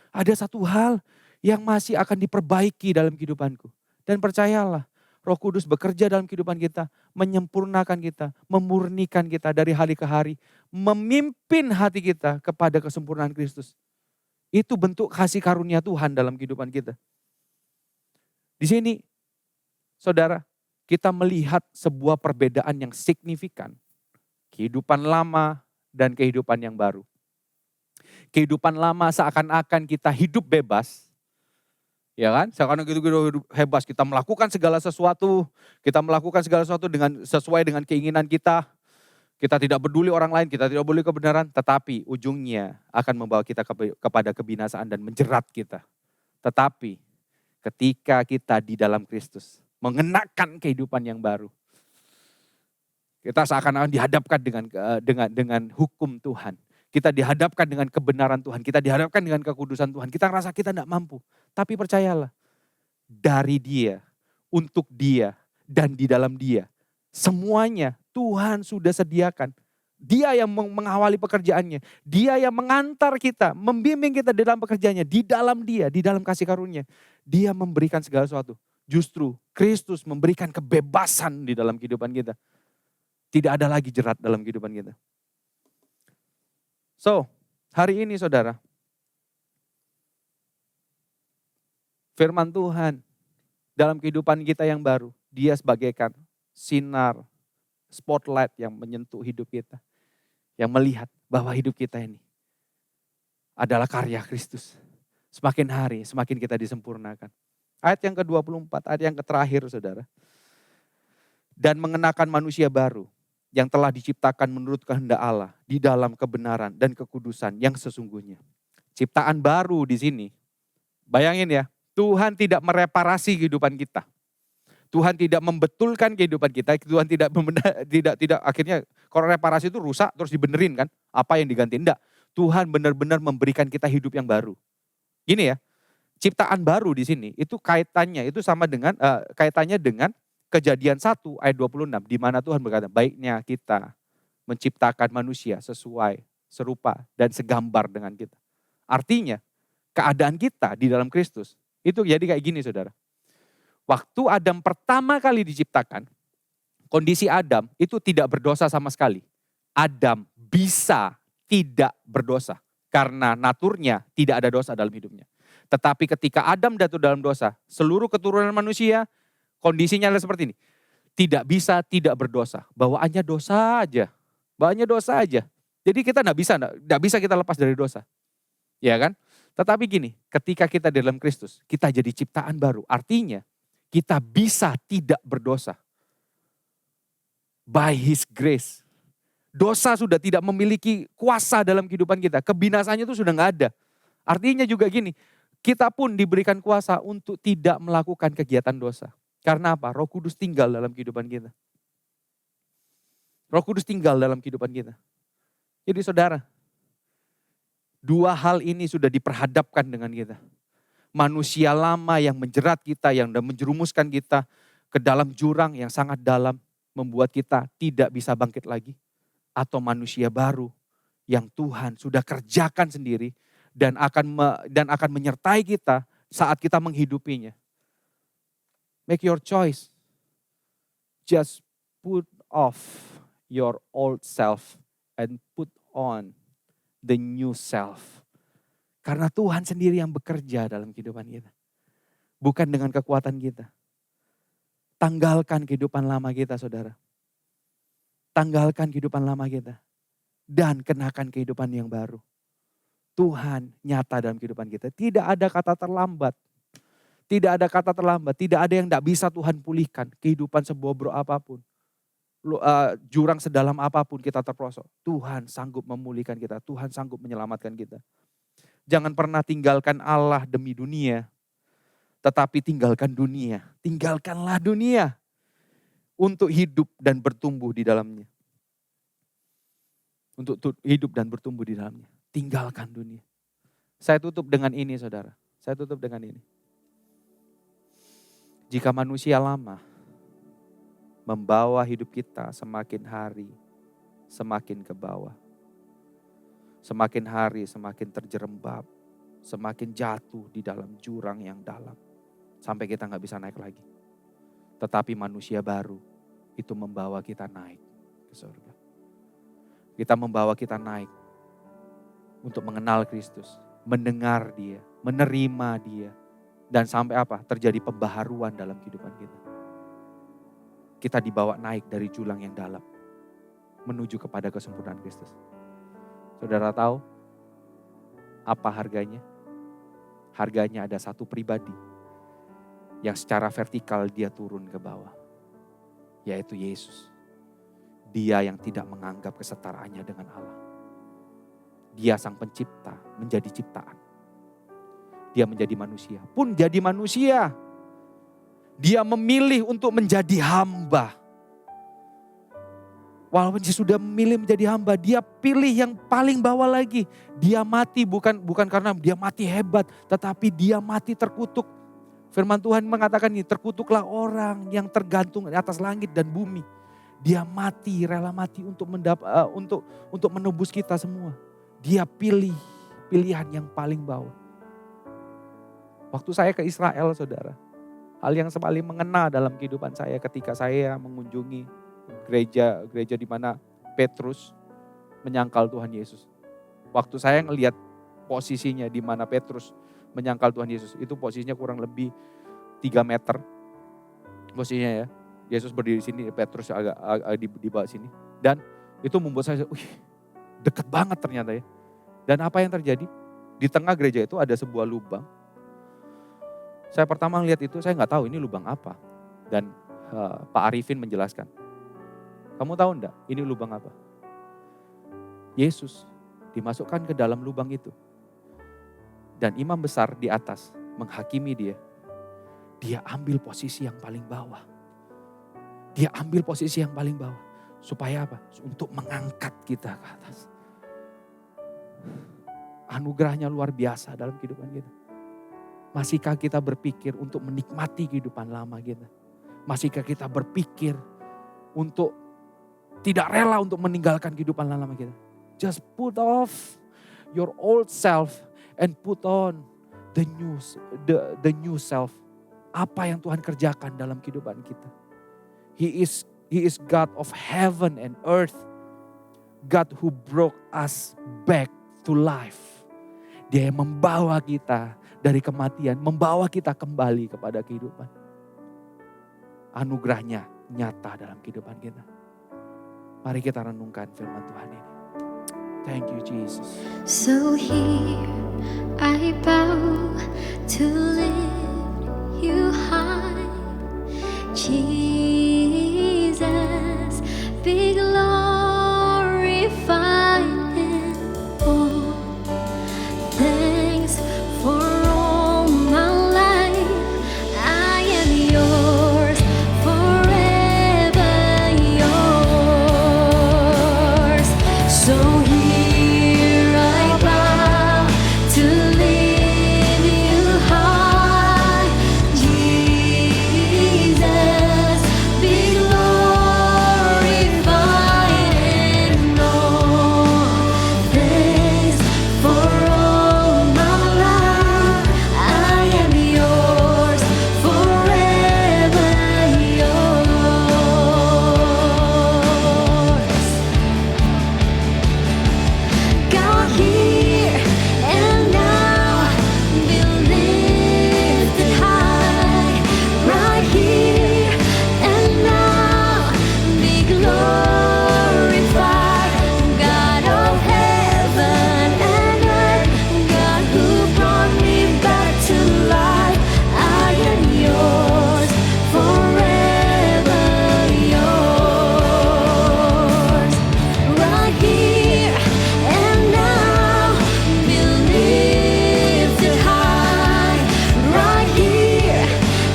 ada satu hal yang masih akan diperbaiki dalam kehidupanku. Dan percayalah, Roh Kudus bekerja dalam kehidupan kita, menyempurnakan kita, memurnikan kita dari hari ke hari, memimpin hati kita kepada kesempurnaan Kristus. Itu bentuk kasih karunia Tuhan dalam kehidupan kita. Di sini, saudara, kita melihat sebuah perbedaan yang signifikan. Kehidupan lama dan kehidupan yang baru. Kehidupan lama seakan-akan kita hidup bebas, ya kan? Sekarang gitu hidup bebas, kita melakukan segala sesuatu sesuai dengan keinginan kita. Kita tidak peduli orang lain, kita tidak peduli kebenaran, tetapi ujungnya akan membawa kita kepada kebinasaan dan menjerat kita. Tetapi ketika kita di dalam Kristus, mengenakan kehidupan yang baru, kita seakan-akan dihadapkan dengan hukum Tuhan. Kita dihadapkan dengan kebenaran Tuhan, kita dihadapkan dengan kekudusan Tuhan. Kita rasa kita tidak mampu. Tapi percayalah, dari Dia, untuk Dia, dan di dalam Dia, semuanya Tuhan sudah sediakan. Dia yang mengawali pekerjaannya. Dia yang mengantar kita, membimbing kita di dalam pekerjaannya. Di dalam Dia, di dalam kasih karunia. Dia memberikan segala sesuatu. Justru Kristus memberikan kebebasan di dalam kehidupan kita. Tidak ada lagi jerat dalam kehidupan kita. So, hari ini saudara, firman Tuhan dalam kehidupan kita yang baru, Dia sebagaikan sinar, spotlight yang menyentuh hidup kita. Yang melihat bahwa hidup kita ini adalah karya Kristus. Semakin hari, semakin kita disempurnakan. Ayat yang ke-24, ayat yang terakhir saudara. Dan mengenakan manusia baru yang telah diciptakan menurut kehendak Allah di dalam kebenaran dan kekudusan yang sesungguhnya. Ciptaan baru di sini. Bayangin ya, Tuhan tidak mereparasi kehidupan kita. Tuhan tidak membetulkan kehidupan kita. Tuhan tidak akhirnya kalau reparasi itu rusak terus dibenerin kan? Apa yang diganti? Enggak. Tuhan benar-benar memberikan kita hidup yang baru. Gini ya, ciptaan baru di sini itu kaitannya dengan Kejadian 1 ayat 26 di mana Tuhan berkata, baiknya kita menciptakan manusia sesuai, serupa dan segambar dengan kita. Artinya keadaan kita di dalam Kristus itu jadi kayak gini saudara. Waktu Adam pertama kali diciptakan, kondisi Adam itu tidak berdosa sama sekali. Adam bisa tidak berdosa karena naturnya tidak ada dosa dalam hidupnya. Tetapi ketika Adam jatuh dalam dosa, seluruh keturunan manusia kondisinya adalah seperti ini. Tidak bisa tidak berdosa. Bawaannya dosa aja. Jadi kita tidak bisa kita lepas dari dosa. Ya kan? Tetapi gini, ketika kita di dalam Kristus, kita jadi ciptaan baru. Artinya, kita bisa tidak berdosa. By His grace. Dosa sudah tidak memiliki kuasa dalam kehidupan kita. Kebinasannya itu sudah nggak ada. Artinya juga gini, kita pun diberikan kuasa untuk tidak melakukan kegiatan dosa. Karena apa? Roh Kudus tinggal dalam kehidupan kita. Roh Kudus tinggal dalam kehidupan kita. Jadi saudara, dua hal ini sudah diperhadapkan dengan kita. Manusia lama yang menjerat kita, yang menjerumuskan kita ke dalam jurang yang sangat dalam, membuat kita tidak bisa bangkit lagi. Atau manusia baru yang Tuhan sudah kerjakan sendiri dan akan menyertai kita saat kita menghidupinya. Make your choice. Just put off your old self and put on the new self. Karena Tuhan sendiri yang bekerja dalam kehidupan kita. Bukan dengan kekuatan kita. Tanggalkan kehidupan lama kita, saudara. Tanggalkan kehidupan lama kita. Dan kenakan kehidupan yang baru. Tuhan nyata dalam kehidupan kita. Tidak ada kata terlambat. Tidak ada kata terlambat. Tidak ada yang tidak bisa Tuhan pulihkan. Kehidupan sebobrok apapun. Jurang sedalam apapun kita terperosok. Tuhan sanggup memulihkan kita. Tuhan sanggup menyelamatkan kita. Jangan pernah tinggalkan Allah demi dunia. Tetapi tinggalkan dunia. Tinggalkanlah dunia. Untuk hidup dan bertumbuh di dalamnya. Untuk hidup dan bertumbuh di dalamnya. Tinggalkan dunia. Saya tutup dengan ini, saudara. Saya tutup dengan ini. Jika manusia lama membawa hidup kita semakin hari, semakin ke bawah. Semakin hari, semakin terjerembab. Semakin jatuh di dalam jurang yang dalam. Sampai kita gak bisa naik lagi. Tetapi manusia baru itu membawa kita naik ke surga. Kita membawa kita naik untuk mengenal Kristus, mendengar Dia, menerima Dia. Dan sampai apa? Terjadi pembaharuan dalam kehidupan kita. Kita dibawa naik dari jurang yang dalam, menuju kepada kesempurnaan Kristus. Saudara tahu apa harganya? Harganya ada satu pribadi yang secara vertikal dia turun ke bawah. Yaitu Yesus. Dia yang tidak menganggap kesetaraannya dengan Allah. Dia sang pencipta menjadi ciptaan. Dia menjadi manusia. Pun jadi manusia. Dia memilih untuk menjadi hamba. Walaupun dia sudah memilih menjadi hamba, dia pilih yang paling bawah lagi. Dia mati bukan karena dia mati hebat, tetapi dia mati terkutuk. Firman Tuhan mengatakan ini, terkutuklah orang yang tergantung di atas langit dan bumi. Dia mati, rela mati untuk menebus kita semua. Dia pilih pilihan yang paling bawah. Waktu saya ke Israel, saudara, hal yang paling mengena dalam kehidupan saya ketika saya mengunjungi gereja di mana Petrus menyangkal Tuhan Yesus. Waktu saya ngelihat posisinya di mana Petrus menyangkal Tuhan Yesus, itu posisinya kurang lebih 3 meter posisinya ya. Yesus berdiri di sini, Petrus agak di bawah sini. Dan itu membuat saya, deket banget ternyata ya. Dan apa yang terjadi? Di tengah gereja itu ada sebuah lubang. Saya pertama ngeliat itu, saya nggak tahu ini lubang apa. Dan Pak Arifin menjelaskan. Kamu tahu enggak ini lubang apa? Yesus dimasukkan ke dalam lubang itu. Dan imam besar di atas menghakimi dia. Dia ambil posisi yang paling bawah. Dia ambil posisi yang paling bawah. Supaya apa? Untuk mengangkat kita ke atas. Anugerahnya luar biasa dalam kehidupan kita. Masihkah kita berpikir untuk menikmati kehidupan lama kita? Masihkah kita berpikir untuk tidak rela untuk meninggalkan kehidupan lama kita? Just put off your old self and put on the new self. Apa yang Tuhan kerjakan dalam kehidupan kita? He is God of heaven and earth. God who brought us back to life. Dia yang membawa kita dari kematian, membawa kita kembali kepada kehidupan. Anugerahnya nyata dalam kehidupan kita. Mari kita renungkan firman Tuhan ini. Thank you, Jesus. So here I bow to lift you high, Jesus, be glorified in all. Thanks for all my life. I am yours, forever yours. So here I bow to lift you high, Jesus, be glorified in all. Thanks for all my life. I am yours, forever yours. God, here and now, be lifted high. Right here and now, be glorified. God of heaven and earth, God who brought me back to life. I am yours, forever yours. Right here and now, be lifted high. Right here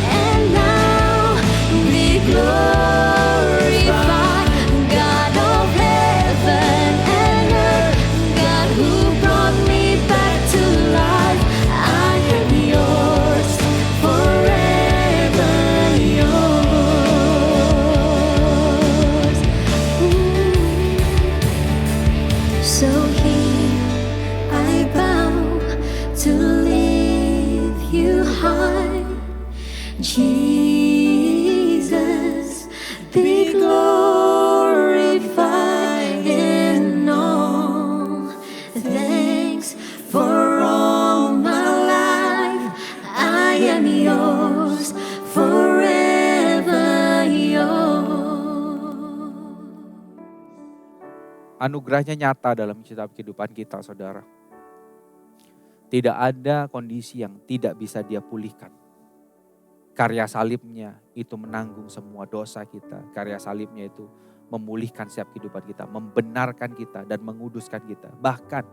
and now, be glorified. God of heaven and earth, God who brought me back to life. I am yours, forever yours. So here I bow to lift you high, Jesus, be glorified in all. Thanks for all my life. I am yours, forever yours. Anugerahnya nyata dalam setiap kehidupan kita, saudara. Tidak ada kondisi yang tidak bisa dia pulihkan. Karya salibnya itu menanggung semua dosa kita. Karya salibnya itu memulihkan setiap kehidupan kita, membenarkan kita dan menguduskan kita. Bahkan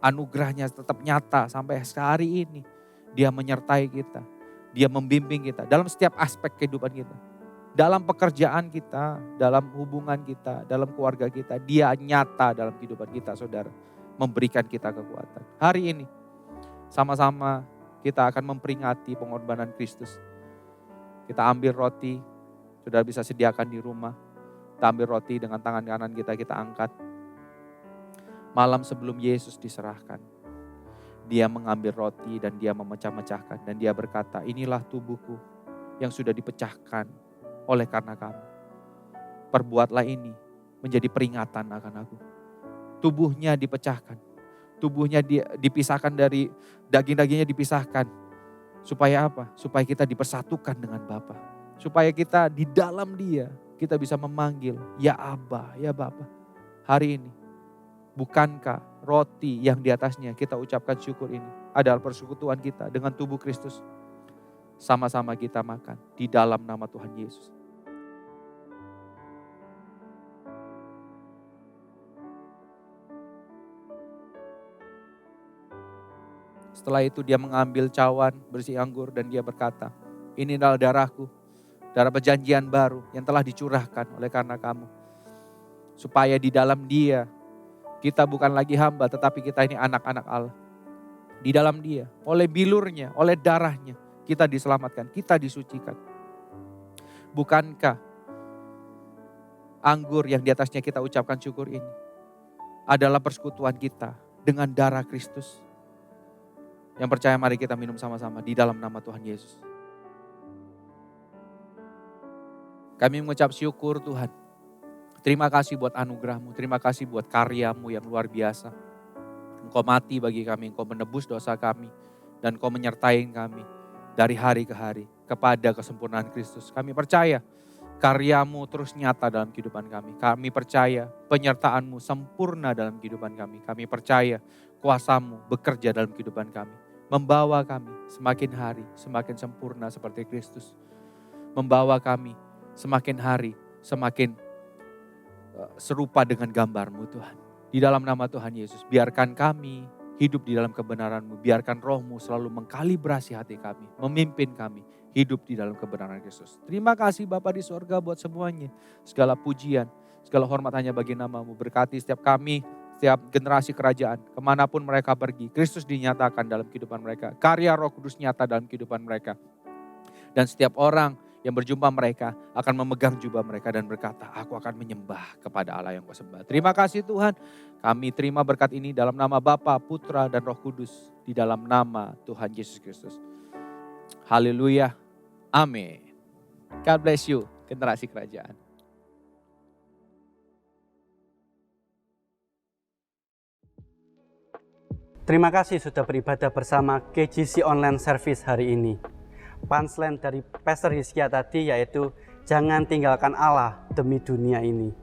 anugerahnya tetap nyata sampai hari ini. Dia menyertai kita, dia membimbing kita dalam setiap aspek kehidupan kita. Dalam pekerjaan kita, dalam hubungan kita, dalam keluarga kita, dia nyata dalam kehidupan kita, saudara. Memberikan kita kekuatan. Hari ini sama-sama kita akan memperingati pengorbanan Kristus. Kita ambil roti, saudara bisa sediakan di rumah. Kita ambil roti dengan tangan kanan kita angkat. Malam sebelum Yesus diserahkan, dia mengambil roti dan dia memecah-mecahkan. Dan dia berkata, inilah tubuhku yang sudah dipecahkan oleh karena kamu. Perbuatlah ini menjadi peringatan akan aku. Tubuhnya dipecahkan. Tubuhnya dipisahkan dari daging-dagingnya dipisahkan. Supaya apa? Supaya kita dipersatukan dengan Bapa. Supaya kita di dalam dia kita bisa memanggil ya Abba, ya Bapa. Hari ini bukankah roti yang di atasnya kita ucapkan syukur ini adalah persekutuan kita dengan tubuh Kristus? Sama-sama kita makan di dalam nama Tuhan Yesus. Setelah itu dia mengambil cawan berisi anggur dan dia berkata, ini adalah darahku, darah perjanjian baru yang telah dicurahkan oleh karena kamu. Supaya di dalam dia kita bukan lagi hamba tetapi kita ini anak-anak Allah. Di dalam dia, oleh bilurnya, oleh darahnya kita diselamatkan, kita disucikan. Bukankah anggur yang di atasnya kita ucapkan syukur ini adalah persekutuan kita dengan darah Kristus? Yang percaya mari kita minum sama-sama di dalam nama Tuhan Yesus. Kami mengucap syukur Tuhan. Terima kasih buat anugerah-Mu, terima kasih buat karya-Mu yang luar biasa. Engkau mati bagi kami, Engkau menebus dosa kami. Dan Engkau menyertai kami dari hari ke hari kepada kesempurnaan Kristus. Kami percaya karya-Mu terus nyata dalam kehidupan kami. Kami percaya penyertaan-Mu sempurna dalam kehidupan kami. Kami percaya kuasa-Mu bekerja dalam kehidupan kami. Membawa kami semakin hari semakin sempurna seperti Kristus. Membawa kami semakin hari semakin serupa dengan gambar-Mu Tuhan. Di dalam nama Tuhan Yesus, biarkan kami hidup di dalam kebenaran-Mu. Biarkan Roh-Mu selalu mengkalibrasi hati kami, memimpin kami hidup di dalam kebenaran Kristus. Terima kasih Bapa di sorga buat semuanya. Segala pujian, segala hormat hanya bagi nama-Mu. Berkati setiap kami, setiap generasi kerajaan, kemanapun mereka pergi, Kristus dinyatakan dalam kehidupan mereka. Karya Roh Kudus nyata dalam kehidupan mereka. Dan setiap orang yang berjumpa mereka akan memegang jubah mereka dan berkata, aku akan menyembah kepada Allah yang kau sembah. Terima kasih Tuhan, kami terima berkat ini dalam nama Bapa, Putra, dan Roh Kudus. Di dalam nama Tuhan Yesus Kristus. Haleluya, amin. God bless you, generasi kerajaan. Terima kasih sudah beribadah bersama KGC Online Service hari ini. Punchline dari Pastor Hizkia tadi yaitu jangan tinggalkan Allah demi dunia ini,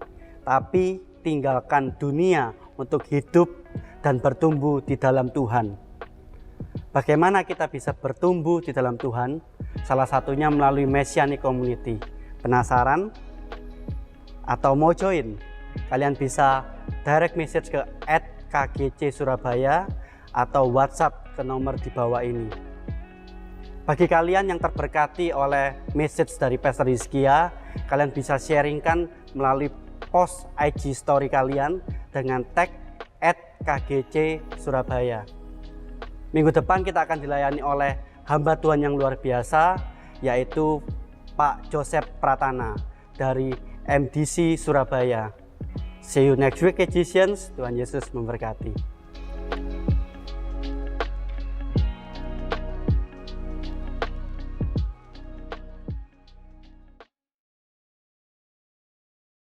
tapi tinggalkan dunia untuk hidup dan bertumbuh di dalam Tuhan. Bagaimana kita bisa bertumbuh di dalam Tuhan? Salah satunya melalui Messianic Community. Penasaran? Atau mau join? Kalian bisa direct message ke @kgc-surabaya atau WhatsApp ke nomor di bawah ini. Bagi kalian yang terberkati oleh message dari Pastor Hizkia, kalian bisa sharingkan melalui post IG story kalian dengan tag @kgc-surabaya. Minggu depan kita akan dilayani oleh hamba Tuhan yang luar biasa, yaitu Pak Joseph Pratana dari MDC Surabaya. See you next week, KGCians. Tuhan Yesus memberkati.